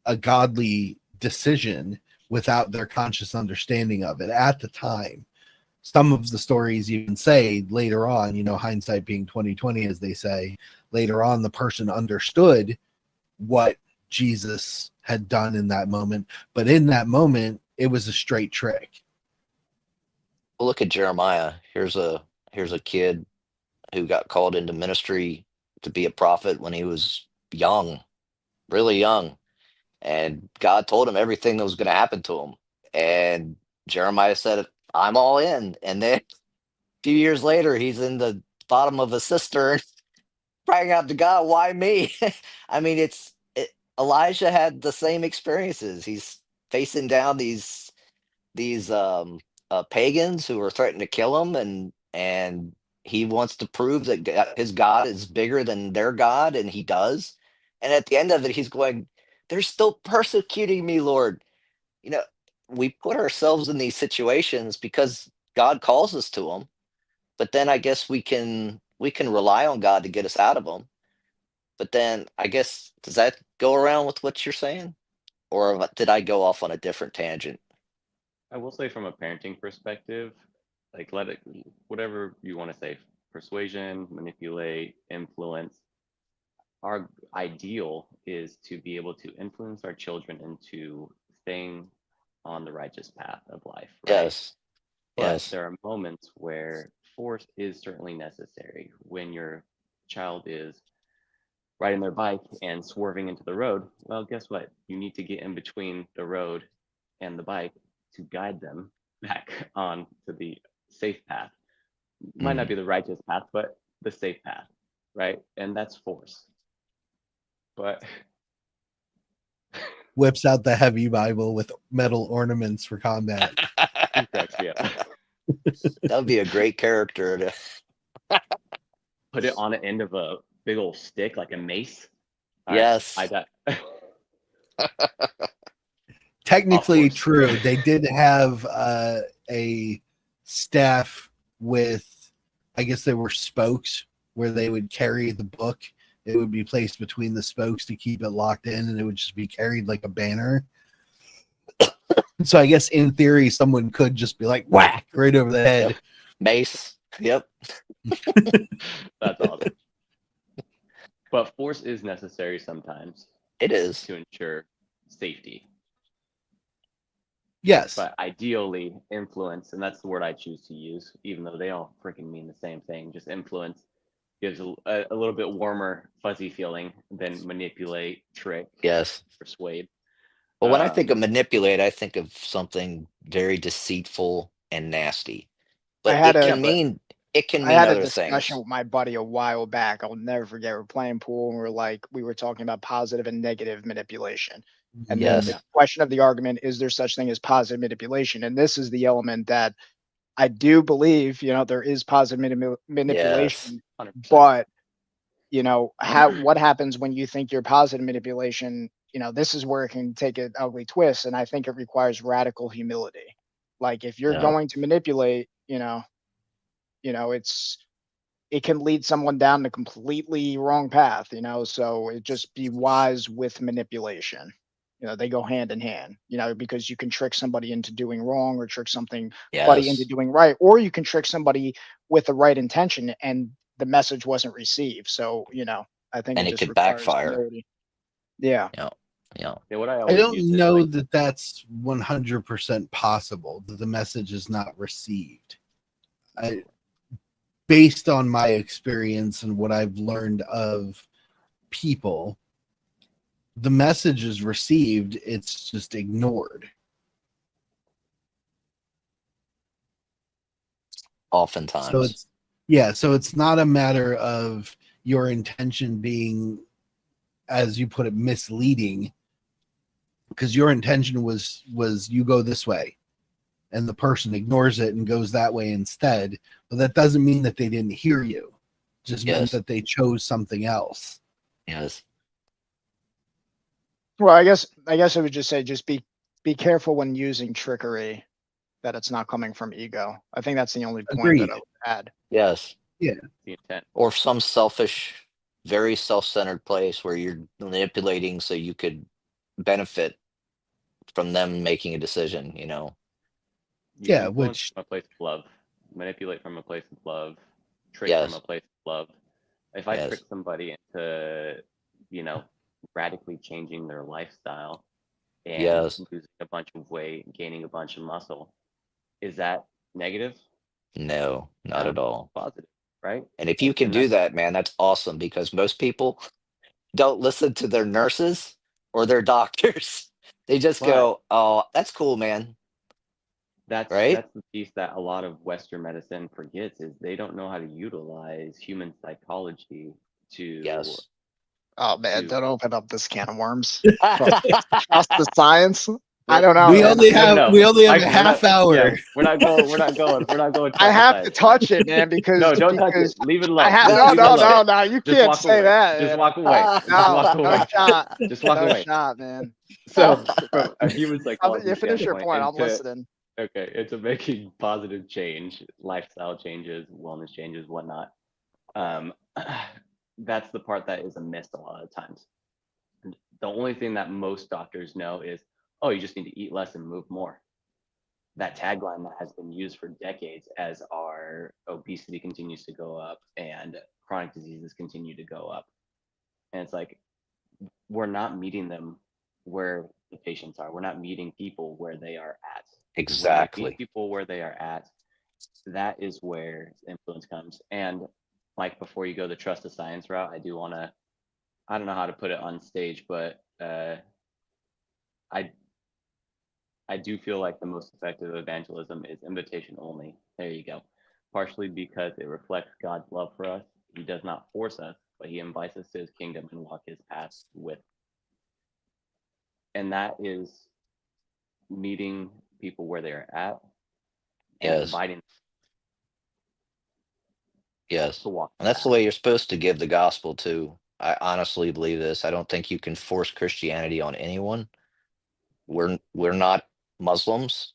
a godly decision without their conscious understanding of it at the time. Some of the stories even say later on, you know, hindsight being 2020, as they say, later on, the person understood what Jesus had done in that moment. But in that moment, it was a straight trick. Well, look at Jeremiah. Here's a kid who got called into ministry to be a prophet when he was young, really young. And God told him everything that was going to happen to him. And Jeremiah said, I'm all in. And then a few years later, he's in the bottom of a cistern crying out to God, why me? I mean, Elijah had the same experiences. He's facing down these pagans who are threatening to kill him, and he wants to prove that his God is bigger than their God, and he does. And at the end of it, he's going, "They're still persecuting me, Lord." You know, we put ourselves in these situations because God calls us to them, but then I guess we can rely on God to get us out of them. But then I guess does that go around with what you're saying, or did I go off on a different tangent? I will say from a parenting perspective, like let it, whatever you want to say, persuasion, manipulate, influence. Our ideal is to be able to influence our children into staying on the righteous path of life, right? Yes, But yes, there are moments where force is certainly necessary. When your child is riding their bike and swerving into the road, well, guess what? You need to get in between the road and the bike to guide them back on to the safe path. Might not be the righteous path, but the safe path, right? And that's force. But Whips out the heavy Bible with metal ornaments for combat. correct, yeah. that would be a great character to. Put it on the end of a big old stick like a mace. All right, Yes. I got. Technically Of course. true. They did have a staff with, I guess they were spokes where they would carry the book. It would be placed between the spokes to keep it locked in, and it would just be carried like a banner. So I guess in theory, someone could just be like whack right over the head. Mace. Yep. That's awesome. But force is necessary sometimes It is. to ensure safety. Yes. But ideally, influence, and that's the word I choose to use, even though they all freaking mean the same thing. Just influence gives a little bit warmer, fuzzy feeling than manipulate, trick, Yes. persuade. Well, when I think of manipulate, I think of something very deceitful and nasty. But had it a- can mean I had a other discussion things. with my buddy a while back. I'll never forget. We're playing pool and we were talking about positive and negative manipulation. And then the Yes. question of the argument, is there such thing as positive manipulation? And this is the element that I do believe, there is positive manipulation, 100%. but what happens when you think you're positive manipulation, this is where it can take an ugly twist. And I think it requires radical humility. Like if you're Yeah. going to manipulate, it can lead someone down the completely wrong path, so it just be wise with manipulation. They go hand in hand, because you can trick somebody into doing wrong or trick somebody into Yes. doing right, or you can trick somebody with the right intention and the message wasn't received. So, I think And it it just could requires backfire. humility. Yeah. Yeah. Yeah. Yeah, what I I always don't use is know like, that that's 100% possible that the message is not received. Based on my experience and what I've learned of people, the message is received, it's just ignored. Oftentimes. So it's not a matter of your intention being, as you put it, misleading, because your intention was you go this way and the person ignores it and goes that way instead. But that doesn't mean that they didn't hear you. It just meant Yes. that they chose something else. Yes. Well, I guess I would just say, just be careful when using trickery, that it's not coming from ego. I think that's the only point that Agreed. I would add. Yes. the intent. Or some selfish, very self-centered place where you're manipulating so you could benefit from them making a decision, You Yeah, influence which- from a place of love, manipulate from a place of love, trick Yes. from a place of love. If I Yes. trick somebody into, radically changing their lifestyle and Yes. losing a bunch of weight, gaining a bunch of muscle, is that negative? No, not at all. Positive, right? And if you can And do that's- that, man, that's awesome because most people don't listen to their nurses or their doctors. They just go, "Oh, that's cool, man." That's Right? that's the piece that a lot of Western medicine forgets is they don't know how to utilize human psychology to Yes. Oh man, to- don't open up this can of worms. Trust the science. I don't know. we man. only have No, we only have a actually, half hour. Yeah, we're not going. I have to Trump touch it, man, because No, don't touch because it. Leave it I alone. have Just No, no, leave it no, touch alone. no, no. You Just can't walk say away. that. Just man. walk away. Just No, walk no away. shot. Just walk No away. shot, man. So, from a human psychology You finish your standpoint, point. I'm listening. into making positive change, lifestyle changes, wellness changes, whatnot. Um, that's the part that is a miss a lot of times. The only thing that most doctors know is, oh, you just need to eat less and move more. That tagline that has been used for decades as our obesity continues to go up and chronic diseases continue to go up. And it's like, we're not meeting them where the patients are. We're not meeting people where they are at. When we Exactly. meet people where they are at, that is where influence comes. And Mike, before you go the trust the science route, I do want to, I don't know how to put it on stage, but I do feel like the most effective evangelism is invitation only. There you go. Partially because it reflects God's love for us. He does not force us, but he invites us to his kingdom and walk his path with. And that is meeting people where they're at and Yes. inviting Yes. to walk. And that's the way you're supposed to give the gospel too. I honestly believe this. I don't think you can force Christianity on anyone. We're not Muslims.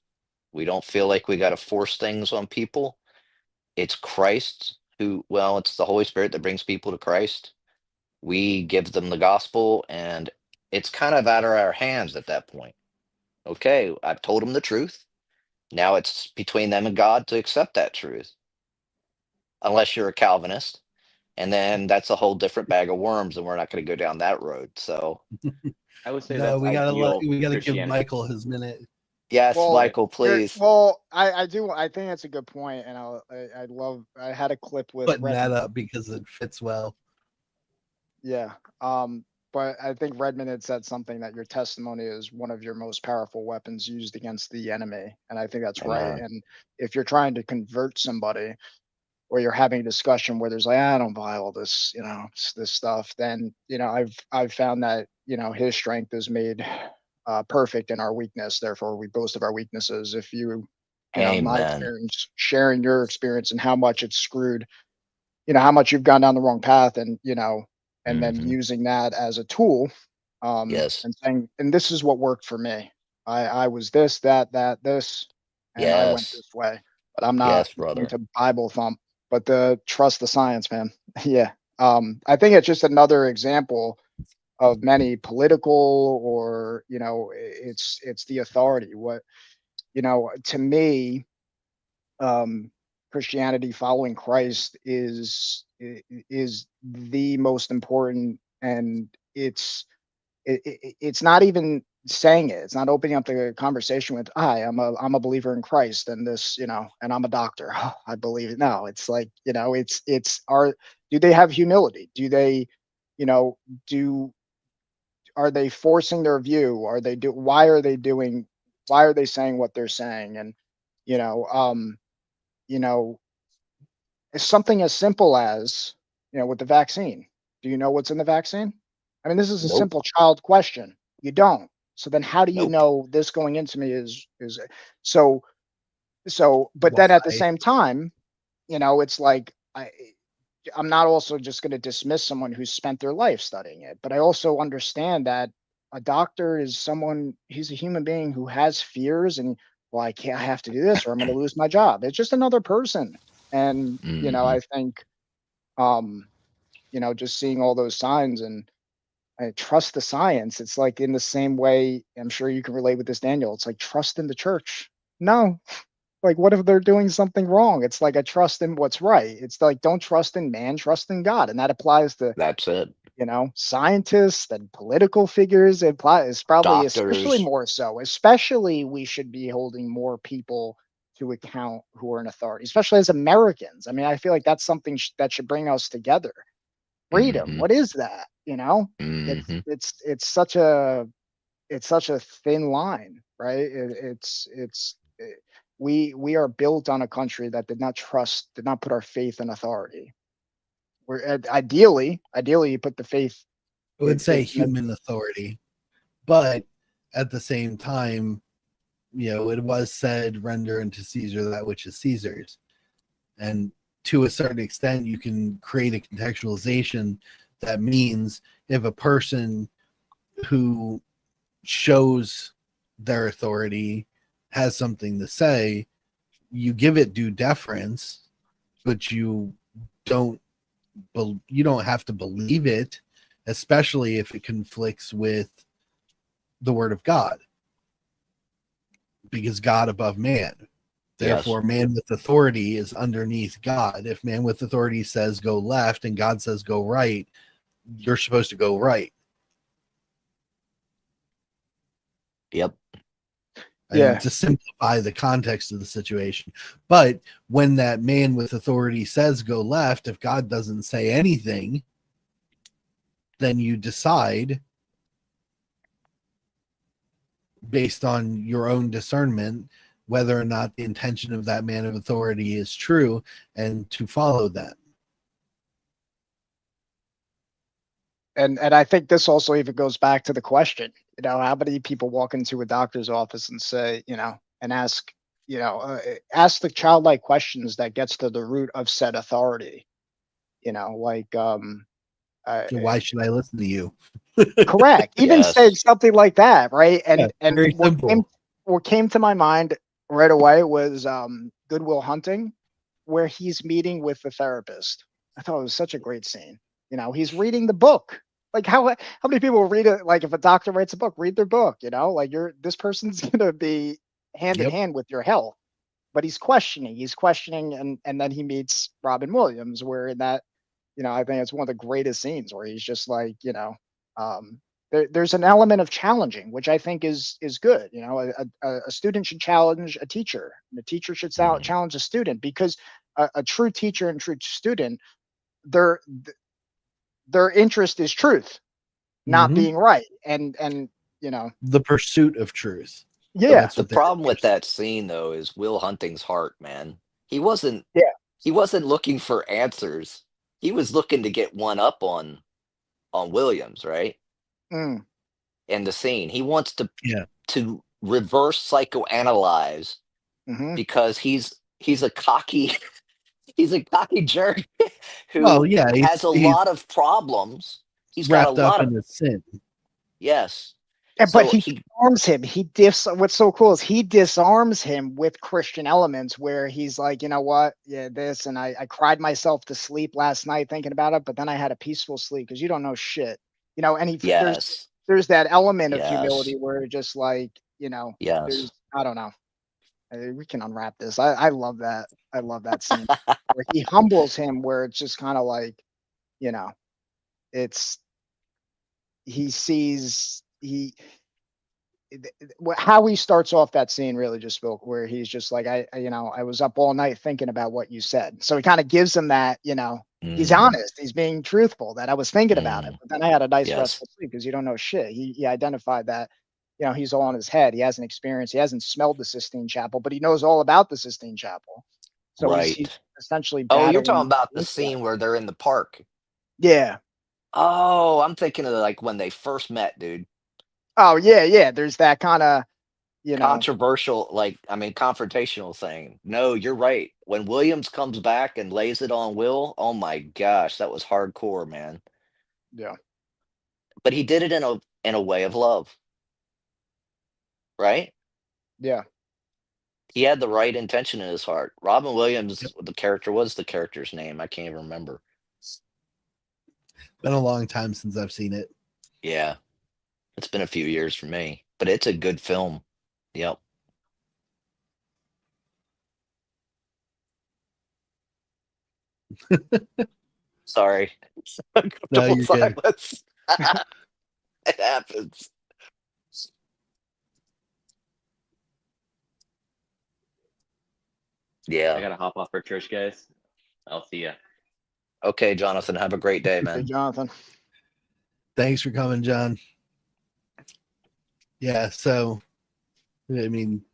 We don't feel like we got to force things on people. It's Christ who, well, it's the Holy Spirit that brings people to Christ. We give them the gospel, and it's kind of out of our hands at that point. Okay, I've told them the truth. Now it's between them and God to accept that truth, unless you're a Calvinist. And then that's a whole different bag of worms, and we're not going to go down that road. So, I would say No, that's we gotta ideal we gotta give Christianity. Michael his minute. yes, Well, Michael, please. Well, I do. I think that's a good point, and I love. I had a clip with Putting that Redmond. up because it fits well. Yeah. But I think Redmond had said something that your testimony is one of your most powerful weapons used against the enemy, and I think that's right. Amen. And if you're trying to convert somebody, or you're having a discussion where there's like, I don't buy all this, this stuff, then I've found that his strength is made perfect in our weakness. Therefore, we boast of our weaknesses. If my Amen. experience, sharing your experience and how much it's screwed, how much you've gone down the wrong path, and and then Mhm. using that as a tool, Yes. and saying, and this is what worked for me. I was this, this, and I went Yes. this way. But I'm not Yes, going brother. to Bible thump, but the trust the science, man. Yeah. I think it's just another example of many political, or it's the authority. What to me, Christianity, following Christ, is the most important, and it's not even saying it. It's not opening up the conversation with, "Hi, I'm a believer in Christ, and this, and I'm a doctor. I believe it." No, it's like, do they have humility? Do they, you know, do are they forcing their view? Why are they saying what they're saying? And you know, um, you know, it's something as simple as, with the vaccine. Do you know what's in the vaccine? I mean, this is a Nope. simple child question. You don't. So then how do you Nope. know this going into me is so but then at the Why? same time, it's like I'm not also just going to dismiss someone who's spent their life studying it, but I also understand that a doctor is someone, he's a human being who has fears, and, well, I have to do this or I'm going to lose my job. It's just another person. And, Mhm. I think, just seeing all those signs, and I trust the science. It's like, in the same way, I'm sure you can relate with this, Daniel. It's like, trust in the church. No, like, what if they're doing something wrong? It's like, I trust in what's right. It's like, don't trust in man, trust in God. And that applies to, That's it. scientists and political figures. It applies probably, especially Doctors. more so, especially we should be holding more people to account who are in authority, especially as Americans. I mean, I feel like that's something that should bring us together. Freedom. Mhm. What is that? It's Mhm. it's it's such a it's such a thin line, right? We are built on a country that did not put our faith in authority. Where ideally, you put the faith I would say in human authority, but at the same time, it was said, render unto Caesar that which is Caesar's. And to a certain extent, you can create a contextualization that means if a person who shows their authority has something to say, you give it due deference, but you don't have to believe it, especially if it conflicts with the word of God, because God above man. Therefore, man with authority is underneath God. If man with authority says go left and God says go right, you're supposed to go right. Yep. Yeah. To simplify the context of the situation. But when that man with authority says go left, if God doesn't say anything, then you decide based on your own discernment whether or not the intention of that man of authority is true and to follow them. And I think this also even goes back to the question, how many people walk into a doctor's office and say, and ask, ask the childlike questions that gets to the root of said authority, Why should I listen to you? correct. Even Yes. saying something like that, right? And Yeah, very simple. what came to my mind right away was Good Will Hunting, where he's meeting with the therapist. I thought it was such a great scene. He's reading the book. Like how many people read it? Like if a doctor writes a book, read their book. Like this person's gonna be hand in hand with your health. But he's questioning, and then he meets Robin Williams, where in that, I think it's one of the greatest scenes where he's just like, there's an element of challenging, which I think is good. A student should challenge a teacher, and a teacher should challenge a student, because a true teacher and true student, their interest is truth, not being right, and the pursuit of truth. Yeah. The problem with that scene, though, is Will Hunting's heart, man. He wasn't looking for answers. He was looking to get one up on Williams, right? Mm. In the scene, he wants to reverse psychoanalyze because he's a cocky jerk who has a lot of problems. He's got a lot of in sin. Yes. But he disarms him. What's so cool is he disarms him with Christian elements, where he's like, you know what? Yeah, this, and I cried myself to sleep last night thinking about it, but then I had a peaceful sleep, because you don't know shit. And there's that element of humility where just like, there's, I don't know. We can unwrap this. I love that. I love that scene where he humbles him, where it's just kind of like, it's, he sees, how he starts off that scene really just spoke, where he's just like, I was up all night thinking about what you said. So he kind of gives him that, he's honest, he's being truthful, that I was thinking about it, but then I had a nice restful sleep, because you don't know shit. He identified that, he's all in his head. He hasn't experienced, he hasn't smelled the Sistine Chapel, but he knows all about the Sistine Chapel. So he's essentially, you're talking about the scene where they're in the park. Yeah. Oh, I'm thinking of like when they first met, dude. Oh yeah. There's that kind of, controversial, confrontational thing. No, you're right. When Williams comes back and lays it on Will, oh my gosh, that was hardcore, man. Yeah. But he did it in a way of love. Right? Yeah. He had the right intention in his heart. Robin Williams, the character's name. I can't even remember. Been a long time since I've seen it. Yeah. It's been a few years for me, but it's a good film. Yep. Sorry. No, you're good. It happens. Yeah. I gotta hop off for church, guys. I'll see ya. Okay, Jonathan. Have a great day, man. Hey, Jonathan. Thanks for coming, John. Yeah, so I mean,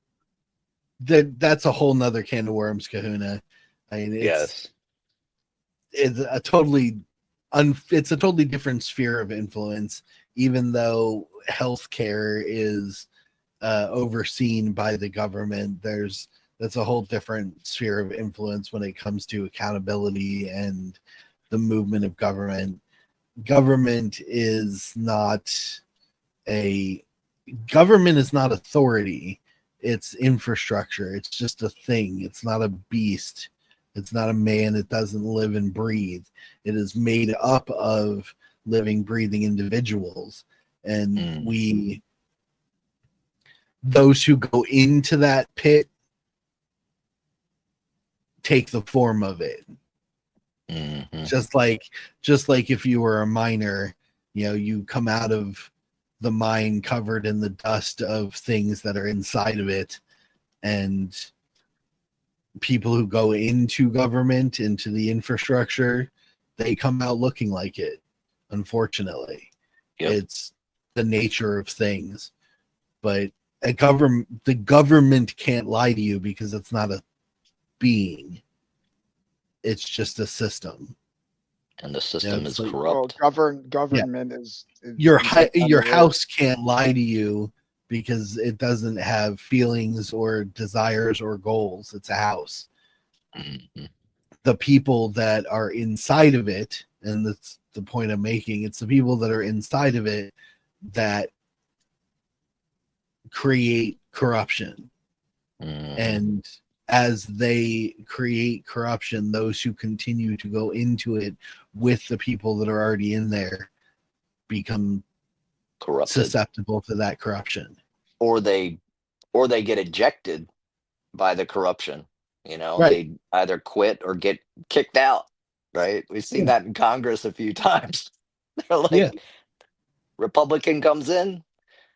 that's a whole nother can of worms, Kahuna. I mean, it's a totally different sphere of influence. even though healthcare is overseen by the government, that's a whole different sphere of influence when it comes to accountability and the movement of government. Government is not authority. It's infrastructure. It's just a thing. It's not a beast. It's not a man. It doesn't live and breathe. It is made up of living, breathing individuals. And those who go into that pit take the form of it. Mm-hmm. Just like if you were a miner, you come out of the mine covered in the dust of things that are inside of it, and people who go into government, into the infrastructure, they come out looking like it. Unfortunately, It's the nature of things. But the government can't lie to you because it's not a being. It's just a system. And the system is like, corrupt. Government is Your under house can't lie to you because it doesn't have feelings or desires or goals. It's a house. Mhm. The people that are inside of it, and that's the point I'm making, it's the people that are inside of it that create corruption. Mhm. And as they create corruption, those who continue to go into it with the people that are already in there become Corrupted. susceptible to that corruption. Or they get ejected by the corruption. Right. They either quit or get kicked out. Right? We've seen that in Congress a few times. They're like, Yeah. Republican comes in,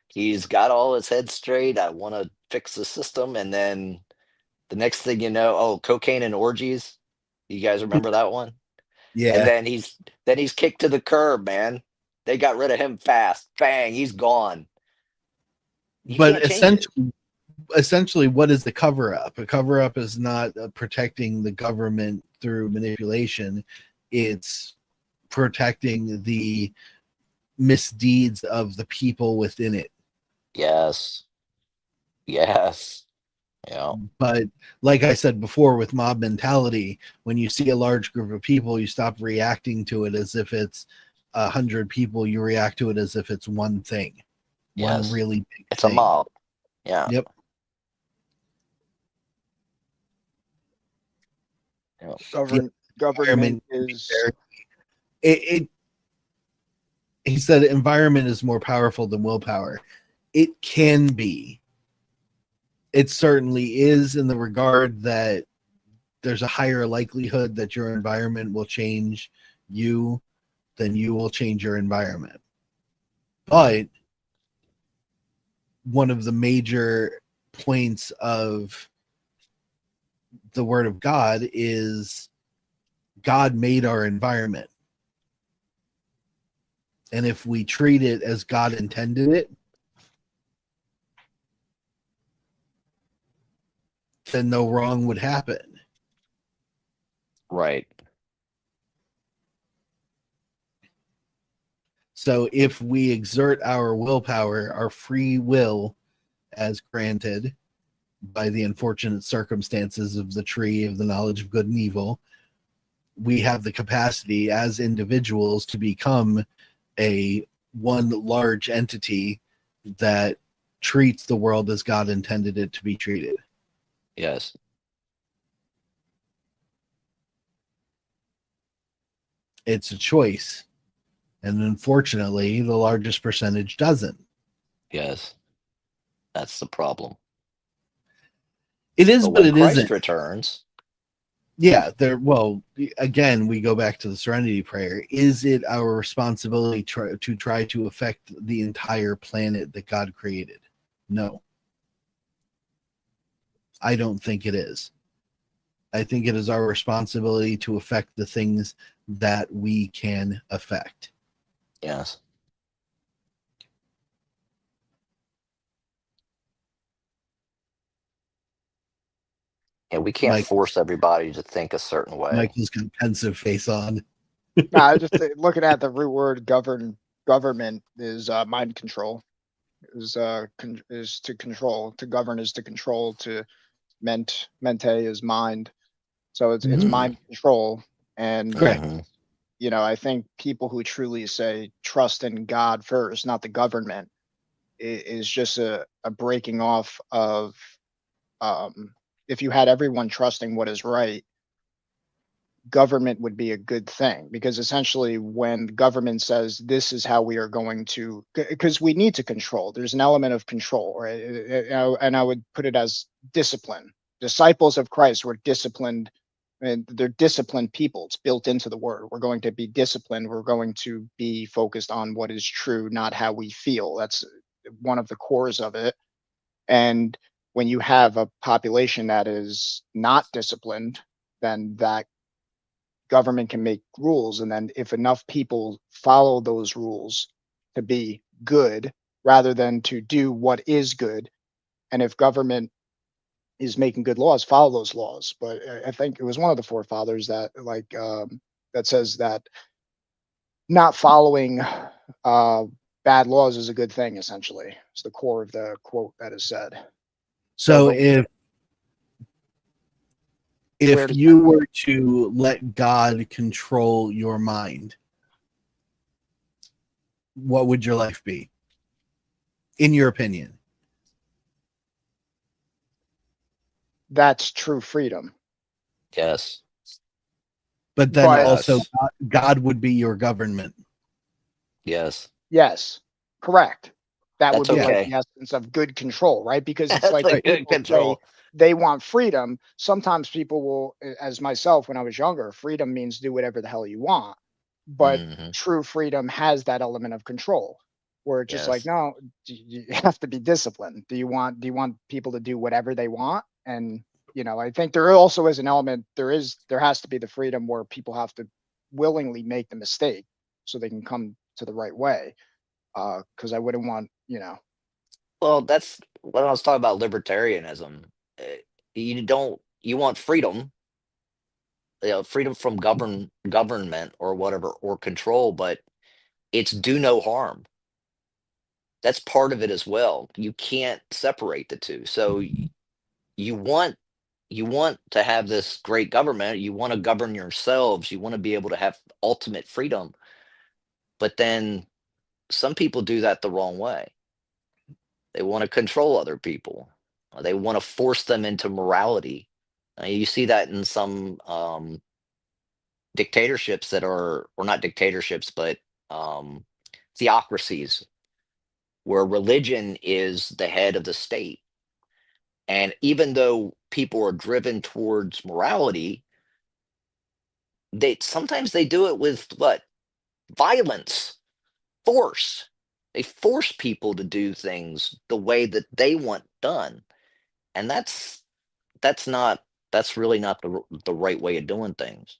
he's got all his head straight. I want to fix the system, and then the next thing you know, cocaine and orgies. You guys remember that one? Yeah. And then he's kicked to the curb, man. They got rid of him fast. Bang, he's gone. You But can't change it. essentially, what is the cover up? A cover up is not protecting the government through manipulation. It's protecting the misdeeds of the people within it. Yes. Yeah. But like I said before, with mob mentality, when you see a large group of people, you stop reacting to it as if it's 100 people. You react to it as if it's one thing. Yes. One really big It's thing. a mob. Yeah. Yep. government is. He said environment is more powerful than willpower. It can be. It certainly is, in the regard that there's a higher likelihood that your environment will change you than you will change your environment. But one of the major points of the Word of God is God made our environment. And if we treat it as God intended it, then no wrong would happen. Right. So if we exert our willpower, our free will, as granted by the unfortunate circumstances of the tree of the knowledge of good and evil, we have the capacity as individuals to become a one large entity that treats the world as God intended it to be treated. Yes. It's a choice. And unfortunately, the largest percentage doesn't. Yes. That's the problem. It is, but it Christ isn't. returns. Yeah, well, again, we go back to the Serenity Prayer. Is it our responsibility to try to affect the entire planet that God created? No. I don't think it is. I think it is our responsibility to affect the things that we can affect. Yes. Yeah, we can't force everybody to think a certain way. Michael's got a pensive face on. I just looking at the root word govern government is mind control. Is to control. To govern is to control. To mente is mind. So it's Mhm. mind control. And Correct. Mhm. you know, I think people who truly say trust in God first, not the government, is just a breaking off of if you had everyone trusting what is right, government would be a good thing, because essentially when government says this is how we are going to, because we need to control, there's an element of control, right? And I would put it as discipline. Disciples of Christ were disciplined, and they're disciplined people. It's built into the word. We're going to be disciplined. We're going to be focused on what is true, not how we feel. That's one of the cores of it. And when you have a population that is not disciplined, then that government can make rules. And then if enough people follow those rules to be good rather than to do what is good, and if government is making good laws, follow those laws. But I think it was one of the forefathers that that says that not following bad laws is a good thing, essentially. It's the core of the quote that is said. So the- where if does you were to let God control your mind, what would your life be? In your opinion? that's true freedom. Yes. But then But- also Yes. God would be your government. Yes. Yes, correct. That would That's be like okay. the essence of good control, right? Because it's That's like a when good people say control. they want freedom. Sometimes people will, as myself when I was younger, freedom means do whatever the hell you want. But Mhm. true freedom has that element of control, where it's just like, Yes. no, you have to be disciplined. Do you want people to do whatever they want? And you know, I think there also is an element. There has to be the freedom where people have to willingly make the mistake so they can come to the right way. Because I wouldn't want, you know, Well, that's when I was talking about libertarianism. You want freedom, freedom from government or whatever or control, but it's do no harm. That's part of it as well. You can't separate the two. So you want you want to have this great government, you want to govern yourselves, you want to be able to have ultimate freedom, but then some people do that the wrong way. They want to control other people. They want to force them into morality. You see that in some dictatorships that are, or not dictatorships, but um, theocracies, where religion is the head of the state. And even though people are driven towards morality, they sometimes they do it with what? Violence, force. They force people to do things the way that they want done. And that's not that's really not the right way of doing things.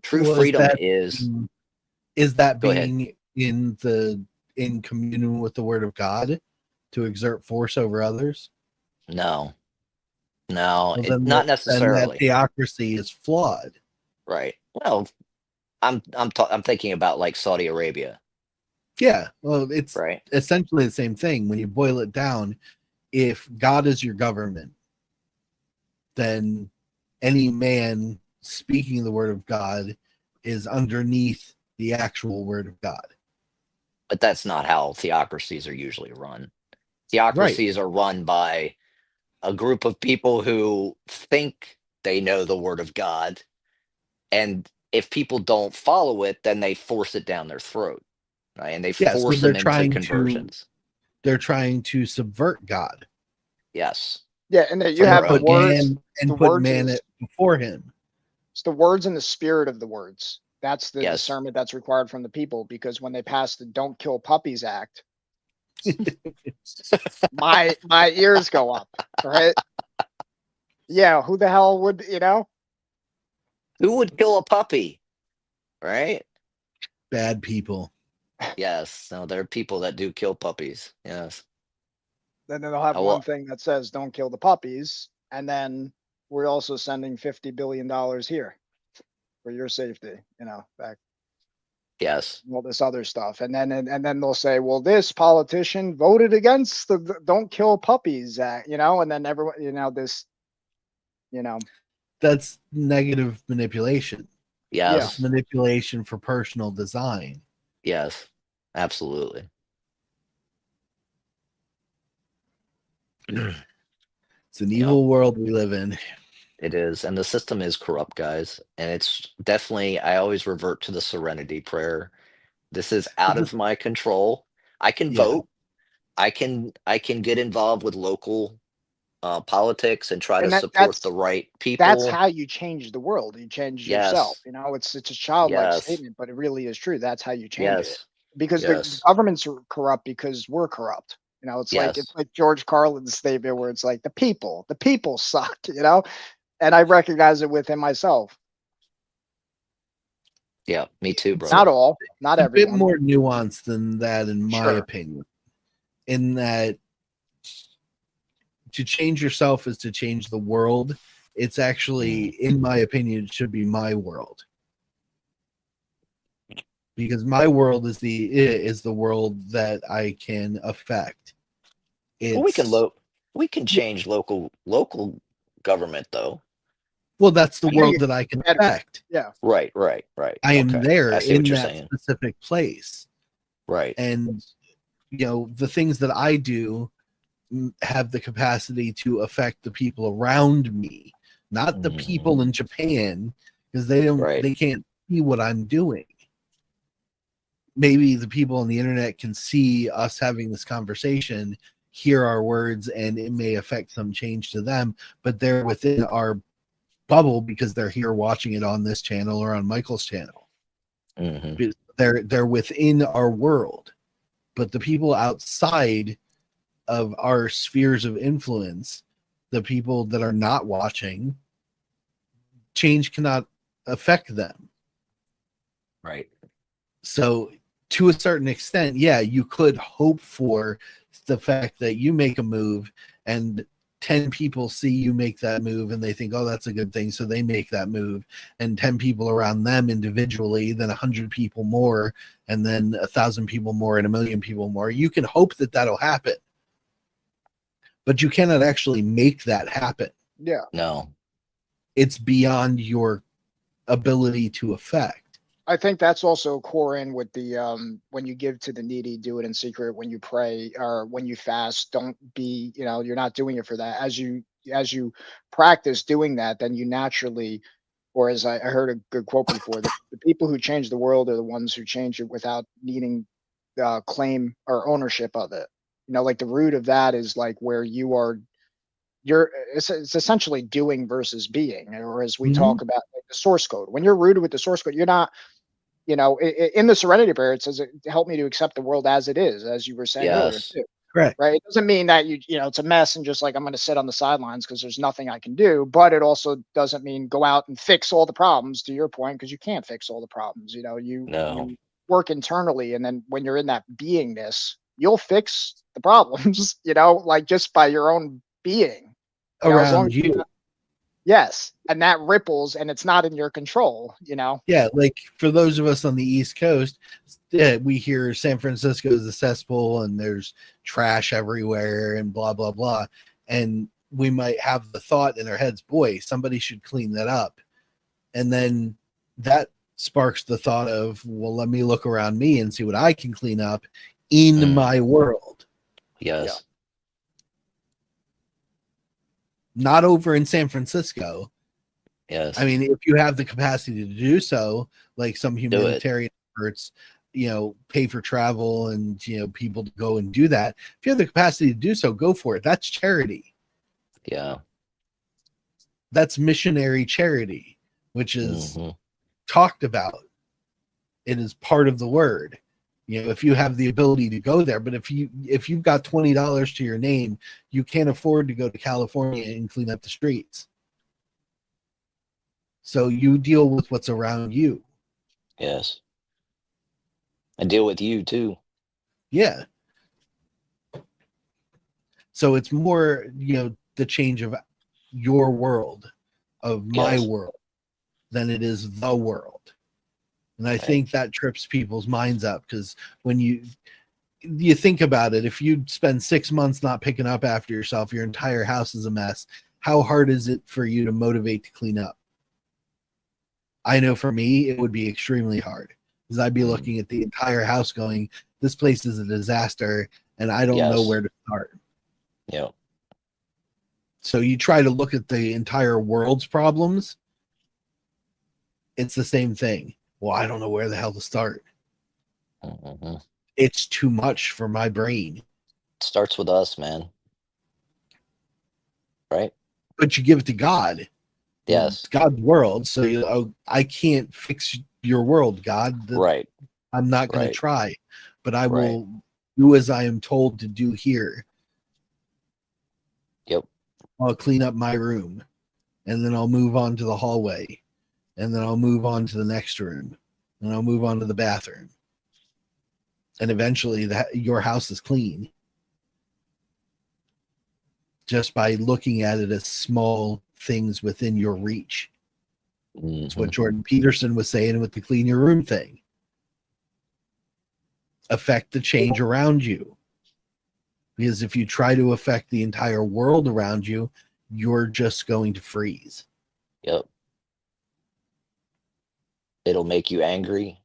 True Well, freedom is is that go ahead. being in communion with the word of God to exert force over others? No. Well, then Not then that necessarily. theocracy is flawed. Right. Well, I'm thinking about like Saudi Arabia, Yeah, well, it's right? essentially the same thing when you boil it down. If God is your government, then any man speaking the word of God is underneath the actual word of God. But that's not how theocracies are usually run. Right. Theocracies are run by a group of people who think they know the word of God, and if people don't follow it, then they force it down their throat, right? And they Yeah, so force them into conversions. they're trying to subvert God Yes. yeah, and that you From have the Rome. words, and the put words man is before him. it's the words and the spirit of the words. That's the Yes. discernment that's required from the people, because when they pass the Don't Kill Puppies Act, my ears go up, right? Yeah, who the hell would, you know? Who would kill a puppy? Right? Bad people. Yes. No, there are people that do kill puppies. Yes. Then they'll have Oh, one well, thing that says don't kill the puppies, and then we're also sending $50 billion here for your safety, you know, back. Yes. and all this other stuff. And then they'll say, well, this politician voted against the don't kill puppies act, and then everyone, this, That's negative manipulation. Yes. It's manipulation for personal design. Yes. Absolutely. It's an evil world we live in. It is. And the system is corrupt, guys. And it's definitely, I always revert to the serenity prayer. This is out of my control. I can Yeah. vote. I can get involved with local politics and try And to that- support that's- the right people. that's how you change the world. You change yourself. Yes. It's a childlike Yes. statement, but it really is true. That's how you change it. Yes. Because Yes. the governments are corrupt because we're corrupt. It's Yes. like George Carlin's statement where it's like the people suck, and I recognize it within myself. Yeah. Me too, bro. Not all, not A bit everyone. more nuanced than that, in my Sure. opinion. In that, to change yourself is to change the world. It's actually, in my opinion, it should be my world, because my world is the world that I can affect. Well, we can change local government though. Well, that's the I hear world you. that I can Better. affect. Right. I am Okay. there I see in what you're that saying. specific place. Right. And the things that I do have the capacity to affect the people around me, not the people in Japan, because they can't see what I'm doing. Maybe the people on the internet can see us having this conversation, hear our words, and it may affect some change to them, but they're within our bubble because they're here watching it on this channel or on Michael's channel. Mhm. They're within our world. But the people outside of our spheres of influence, the people that are not watching, change cannot affect them. Right. So to a certain extent, yeah, you could hope for the fact that you make a move and 10 people see you make that move and they think, oh, that's a good thing. So they make that move, and 10 people around them individually, then 100 people more, and then 1,000 people more, and 1,000,000 people more. You can hope that that'll happen, but you cannot actually make that happen. Yeah. No. It's beyond your ability to affect. I think that's also core in with the when you give to the needy, do it in secret. When you pray or when you fast, don't be, you're not doing it for that. As you practice doing that, then you naturally, or as I heard a good quote before, the people who change the world are the ones who change it without needing claim or ownership of it. Like the root of that is like where it's essentially doing versus being, or as we talk about like the source code. When you're rooted with the source code, you're not, in the Serenity Prayer, it says, help me to accept the world as it is, as you were saying earlier Yes. too. Correct. Right. It doesn't mean that it's a mess and just like, I'm going to sit on the sidelines because there's nothing I can do. But it also doesn't mean go out and fix all the problems, to your point, because you can't fix all the problems. No. You work internally. And then when you're in that beingness, you'll fix the problems, like just by your own being. As long Around as you. Yes. And that ripples and it's not in your control, Yeah, like for those of us on the East Coast, we hear San Francisco is a cesspool and there's trash everywhere and blah, blah, blah. And we might have the thought in our heads, boy, somebody should clean that up. And then that sparks the thought of, well, let me look around me and see what I can clean up in my world. Yes. Not over in San Francisco. Yes. I mean, if you have the capacity to do so, like some humanitarian efforts, pay for travel and, people to go and do that. If you have the capacity to do so, go for it. That's charity. Yeah. That's missionary charity, which is Mhm. talked about. It is part of the word. If you have the ability to go there, but if you've got $20 to your name, you can't afford to go to California and clean up the streets. So you deal with what's around you. Yes. I deal with you too. Yeah. So it's more, the change of your world, of my Yes. world, than it is the world. And I Right. think that trips people's minds up, because when you think about it, if you spend 6 months not picking up after yourself, your entire house is a mess. How hard is it for you to motivate to clean up? I know for me, it would be extremely hard, because I'd be Mm. looking at the entire house going, this place is a disaster, and I don't know Yes. where to start. Yep. So you try to look at the entire world's problems. It's the same thing. Well, I don't know where the hell to start. hmm It's too much for my brain. Starts with us, man. Right? But you give it to God. Yes. It's God's world. So I can't fix your world, God. Right. I'm not going Right. to try, but I Right. will do as I am told to do here. Yep. I'll clean up my room, and then I'll move on to the hallway, and then I'll move on to the next room, and I'll move on to the bathroom. And eventually your house is clean, just by looking at it as small things within your reach. That's what Mhm. Jordan Peterson was saying with the clean your room thing. Affect the change around you. Because if you try to affect the entire world around you, you're just going to freeze. Yep. It'll make you angry,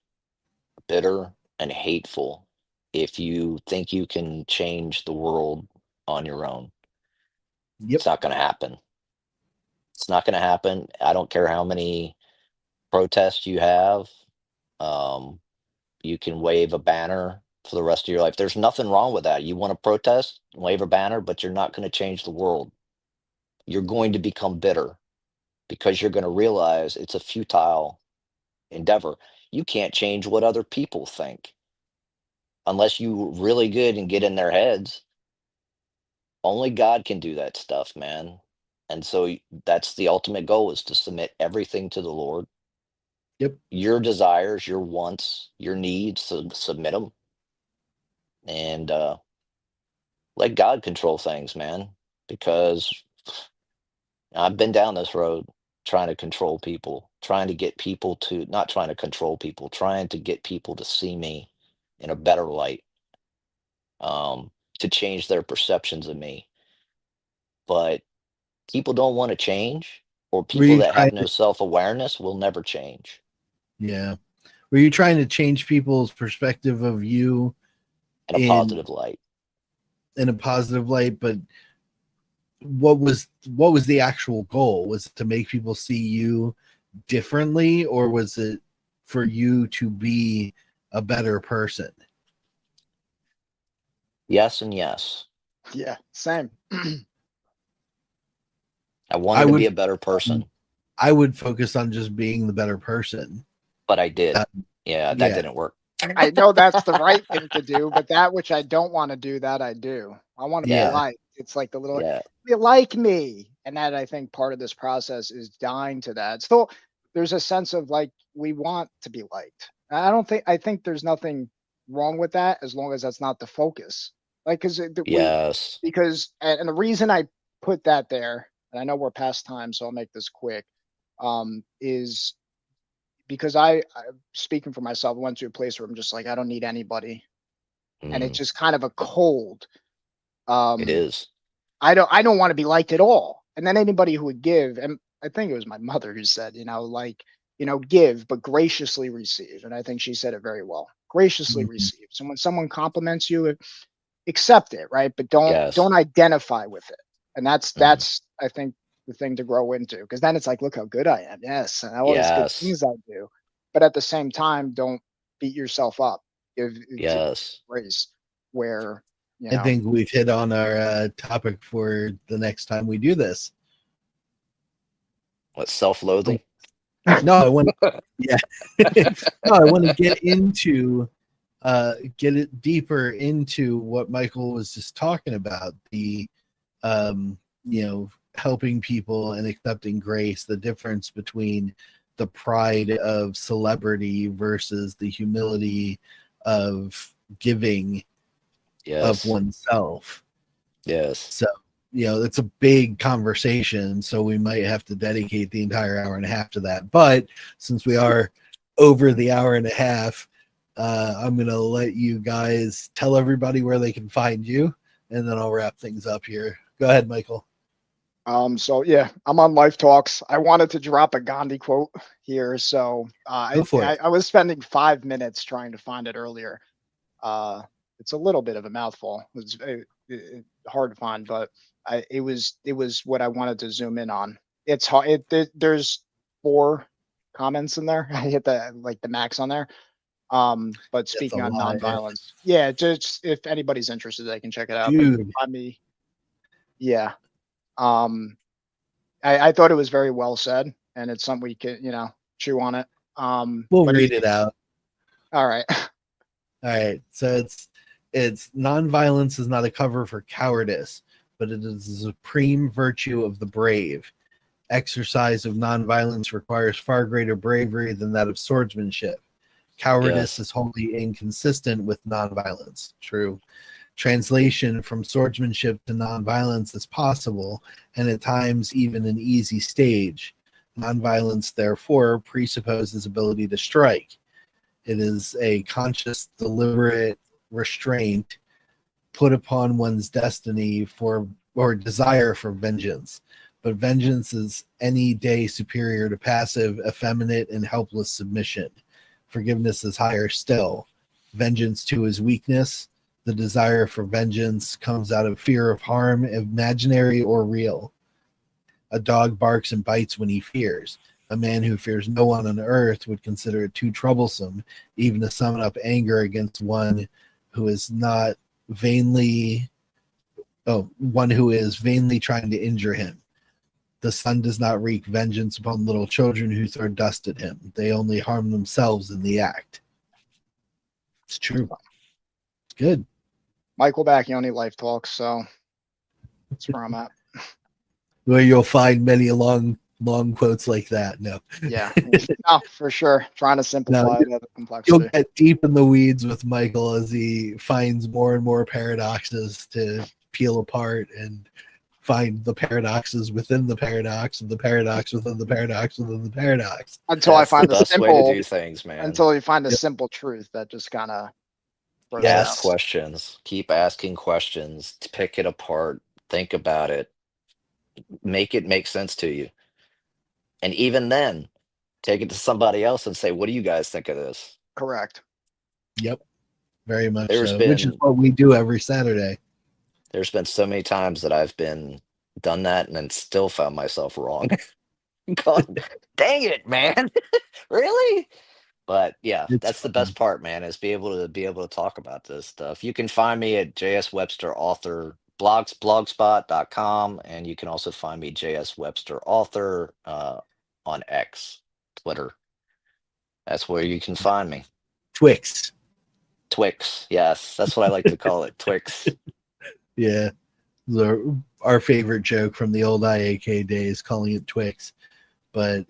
bitter, and hateful if you think you can change the world on your own. Yep. It's not going to happen. It's not going to happen. I don't care how many protests you have. Um, you can wave a banner for the rest of your life. There's nothing wrong with that. You want to protest, wave a banner, but you're not going to change the world. You're going to become bitter because you're going to realize it's a futile endeavor. You can't change what other people think unless you really good and get in their heads. Only God can do that stuff, man. And so that's the ultimate goal, is to submit everything to the Lord. Yep. Your desires, your wants, your needs, submit them, and let God control things, man. Because I've been down this road trying to control people, trying to get people to, not trying to control people, trying to get people to see me in a better light, to change their perceptions of me. But people don't want to change, or Were people you that trying have no self-awareness will never change. Yeah. Were you trying to change people's perspective of you In a in positive light. a positive light? But what was the actual goal? Was it to make people see you differently, or was it for you to be a better person? Yes and yes. Yeah, same. I wanted to be a better person, I would focus on just being the better person. but I did. Yeah, that yeah. didn't work. I know that's the right thing to do, but that which I don't want to do, that I do. I want to Yeah. be liked. It's like the little, Yeah. you like me. And that, I think, part of this process is dying to that. Still, there's a sense of like, we want to be liked. I think there's nothing wrong with that, as long as that's not the focus. Like, Yes. and the reason I put that there, and I know we're past time, so I'll make this quick, is because I speaking for myself, I went to a place where I'm just like, I don't need anybody. And it's Mm, just kind of a cold. it is. I don't want to be liked at all. And then anybody who would give, and I think it was my mother who said, give, but graciously receive. And I think she said it very well. Graciously Mhm. receive. So when someone compliments you, accept it, right? But don't Yes. identify with it. And Mhm. that's I think the thing to grow into, because then it's like, look how good I am. Yes, and all these good Yes. things I do. But at the same time, don't beat yourself up. Give Yes. grace where I think we've hit on our topic for the next time we do this. What, self-loathing? No, I want yeah. No, I want to get it deeper into what Michael was just talking about, the helping people and accepting grace, the difference between the pride of celebrity versus the humility of giving Yes. of oneself. Yes. So, it's a big conversation, so we might have to dedicate the entire hour and a half to that. But since we are over the hour and a half. I'm going to let you guys tell everybody where they can find you, and then I'll wrap things up here. Go ahead, Michael. So yeah, I'm on Life Talks. I wanted to drop a Gandhi quote here. So Go for it. I was spending 5 minutes trying to find it earlier. It's a little bit of a mouthful. It's hard to find, but it was what I wanted to zoom in on. It's hard. There's 4 comments in there. I hit the max on there. But speaking a on lot, yeah. nonviolence, yeah, just if anybody's interested, they can check it out. But Dude. find me, yeah. I thought it was very well said, and it's something we could, chew on it. We'll but read it out. All right. All right. So it's nonviolence is not a cover for cowardice, but it is the supreme virtue of the brave. Exercise of nonviolence requires far greater bravery than that of swordsmanship. Cowardice is wholly inconsistent with nonviolence. True. Translation from swordsmanship to nonviolence is possible, and at times even an easy stage. Nonviolence, therefore, presupposes ability to strike. It is a conscious, deliberate restraint put upon one's destiny or desire for vengeance. But vengeance is any day superior to passive, effeminate, and helpless submission. Forgiveness is higher still. Vengeance too is weakness. The desire for vengeance comes out of fear of harm, imaginary or real. A dog barks and bites when he fears. A man who fears no one on earth would consider it too troublesome, even to summon up anger against one who is vainly trying to injure him. The sun does not wreak vengeance upon little children who throw dust at him. They only harm themselves in the act. It's true. It's good. Michael Bacchioni, Life Talks. So that's where I'm at. Where you'll find many long quotes like that. No. Yeah. No, for sure. Trying to simplify the You'll complexity. get deep in the weeds with Michael as he finds more and more paradoxes to peel apart and find the paradoxes within the paradox and the paradox within the paradox within the paradox. Until I That's find the the best way simple, to do things, man. until you find a Yep. simple truth that just kind of Ask questions. Keep asking questions. Pick it apart. Think about it. Make it make sense to you. And even then, take it to somebody else and say, "What do you guys think of this?" Correct. Yep. Very much There's so. Which is been- what we do every Saturday. There's been so many times that I've done that and then still found myself wrong. God, dang it, man! Really? But yeah, It's that's the fun. best part, man, is be able to talk about this stuff. You can find me at JS Webster Author blogspot.com, and you can also find me JS Webster Author on X, Twitter. That's where you can find me. Twix. Twix, yes, that's what I like to call it, Twix. Yeah. Our favorite joke from the old IAK days, calling it Twix. But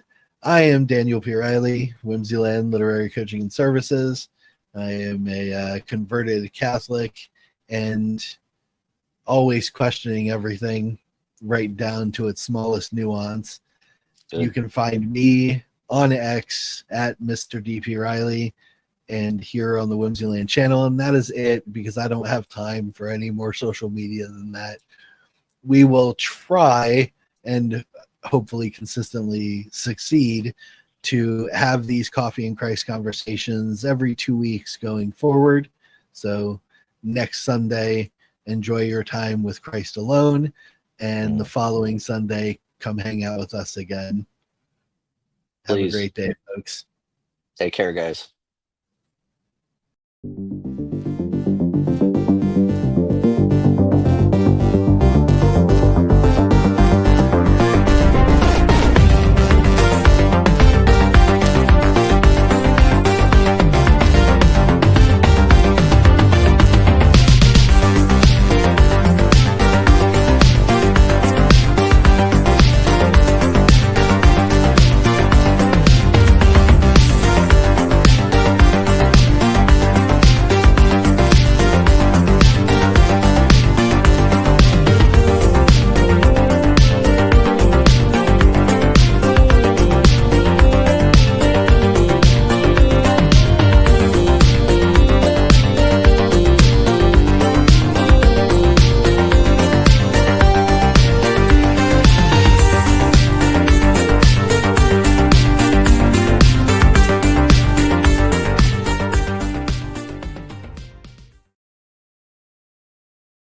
I am Daniel P. Riley, Whimsyland Literary Coaching and Services. I am a converted Catholic and always questioning everything right down to its smallest nuance. Good. You can find me on X at Mr. DP Riley and here on the Whimsyland channel. And that is it, because I don't have time for any more social media than that. We will try and hopefully consistently succeed to have these Coffee and Christ conversations every 2 weeks going forward. So next Sunday, enjoy your time with Christ alone, and the following Sunday, come hang out with us again. Have Please. a great day, folks. Take care, guys.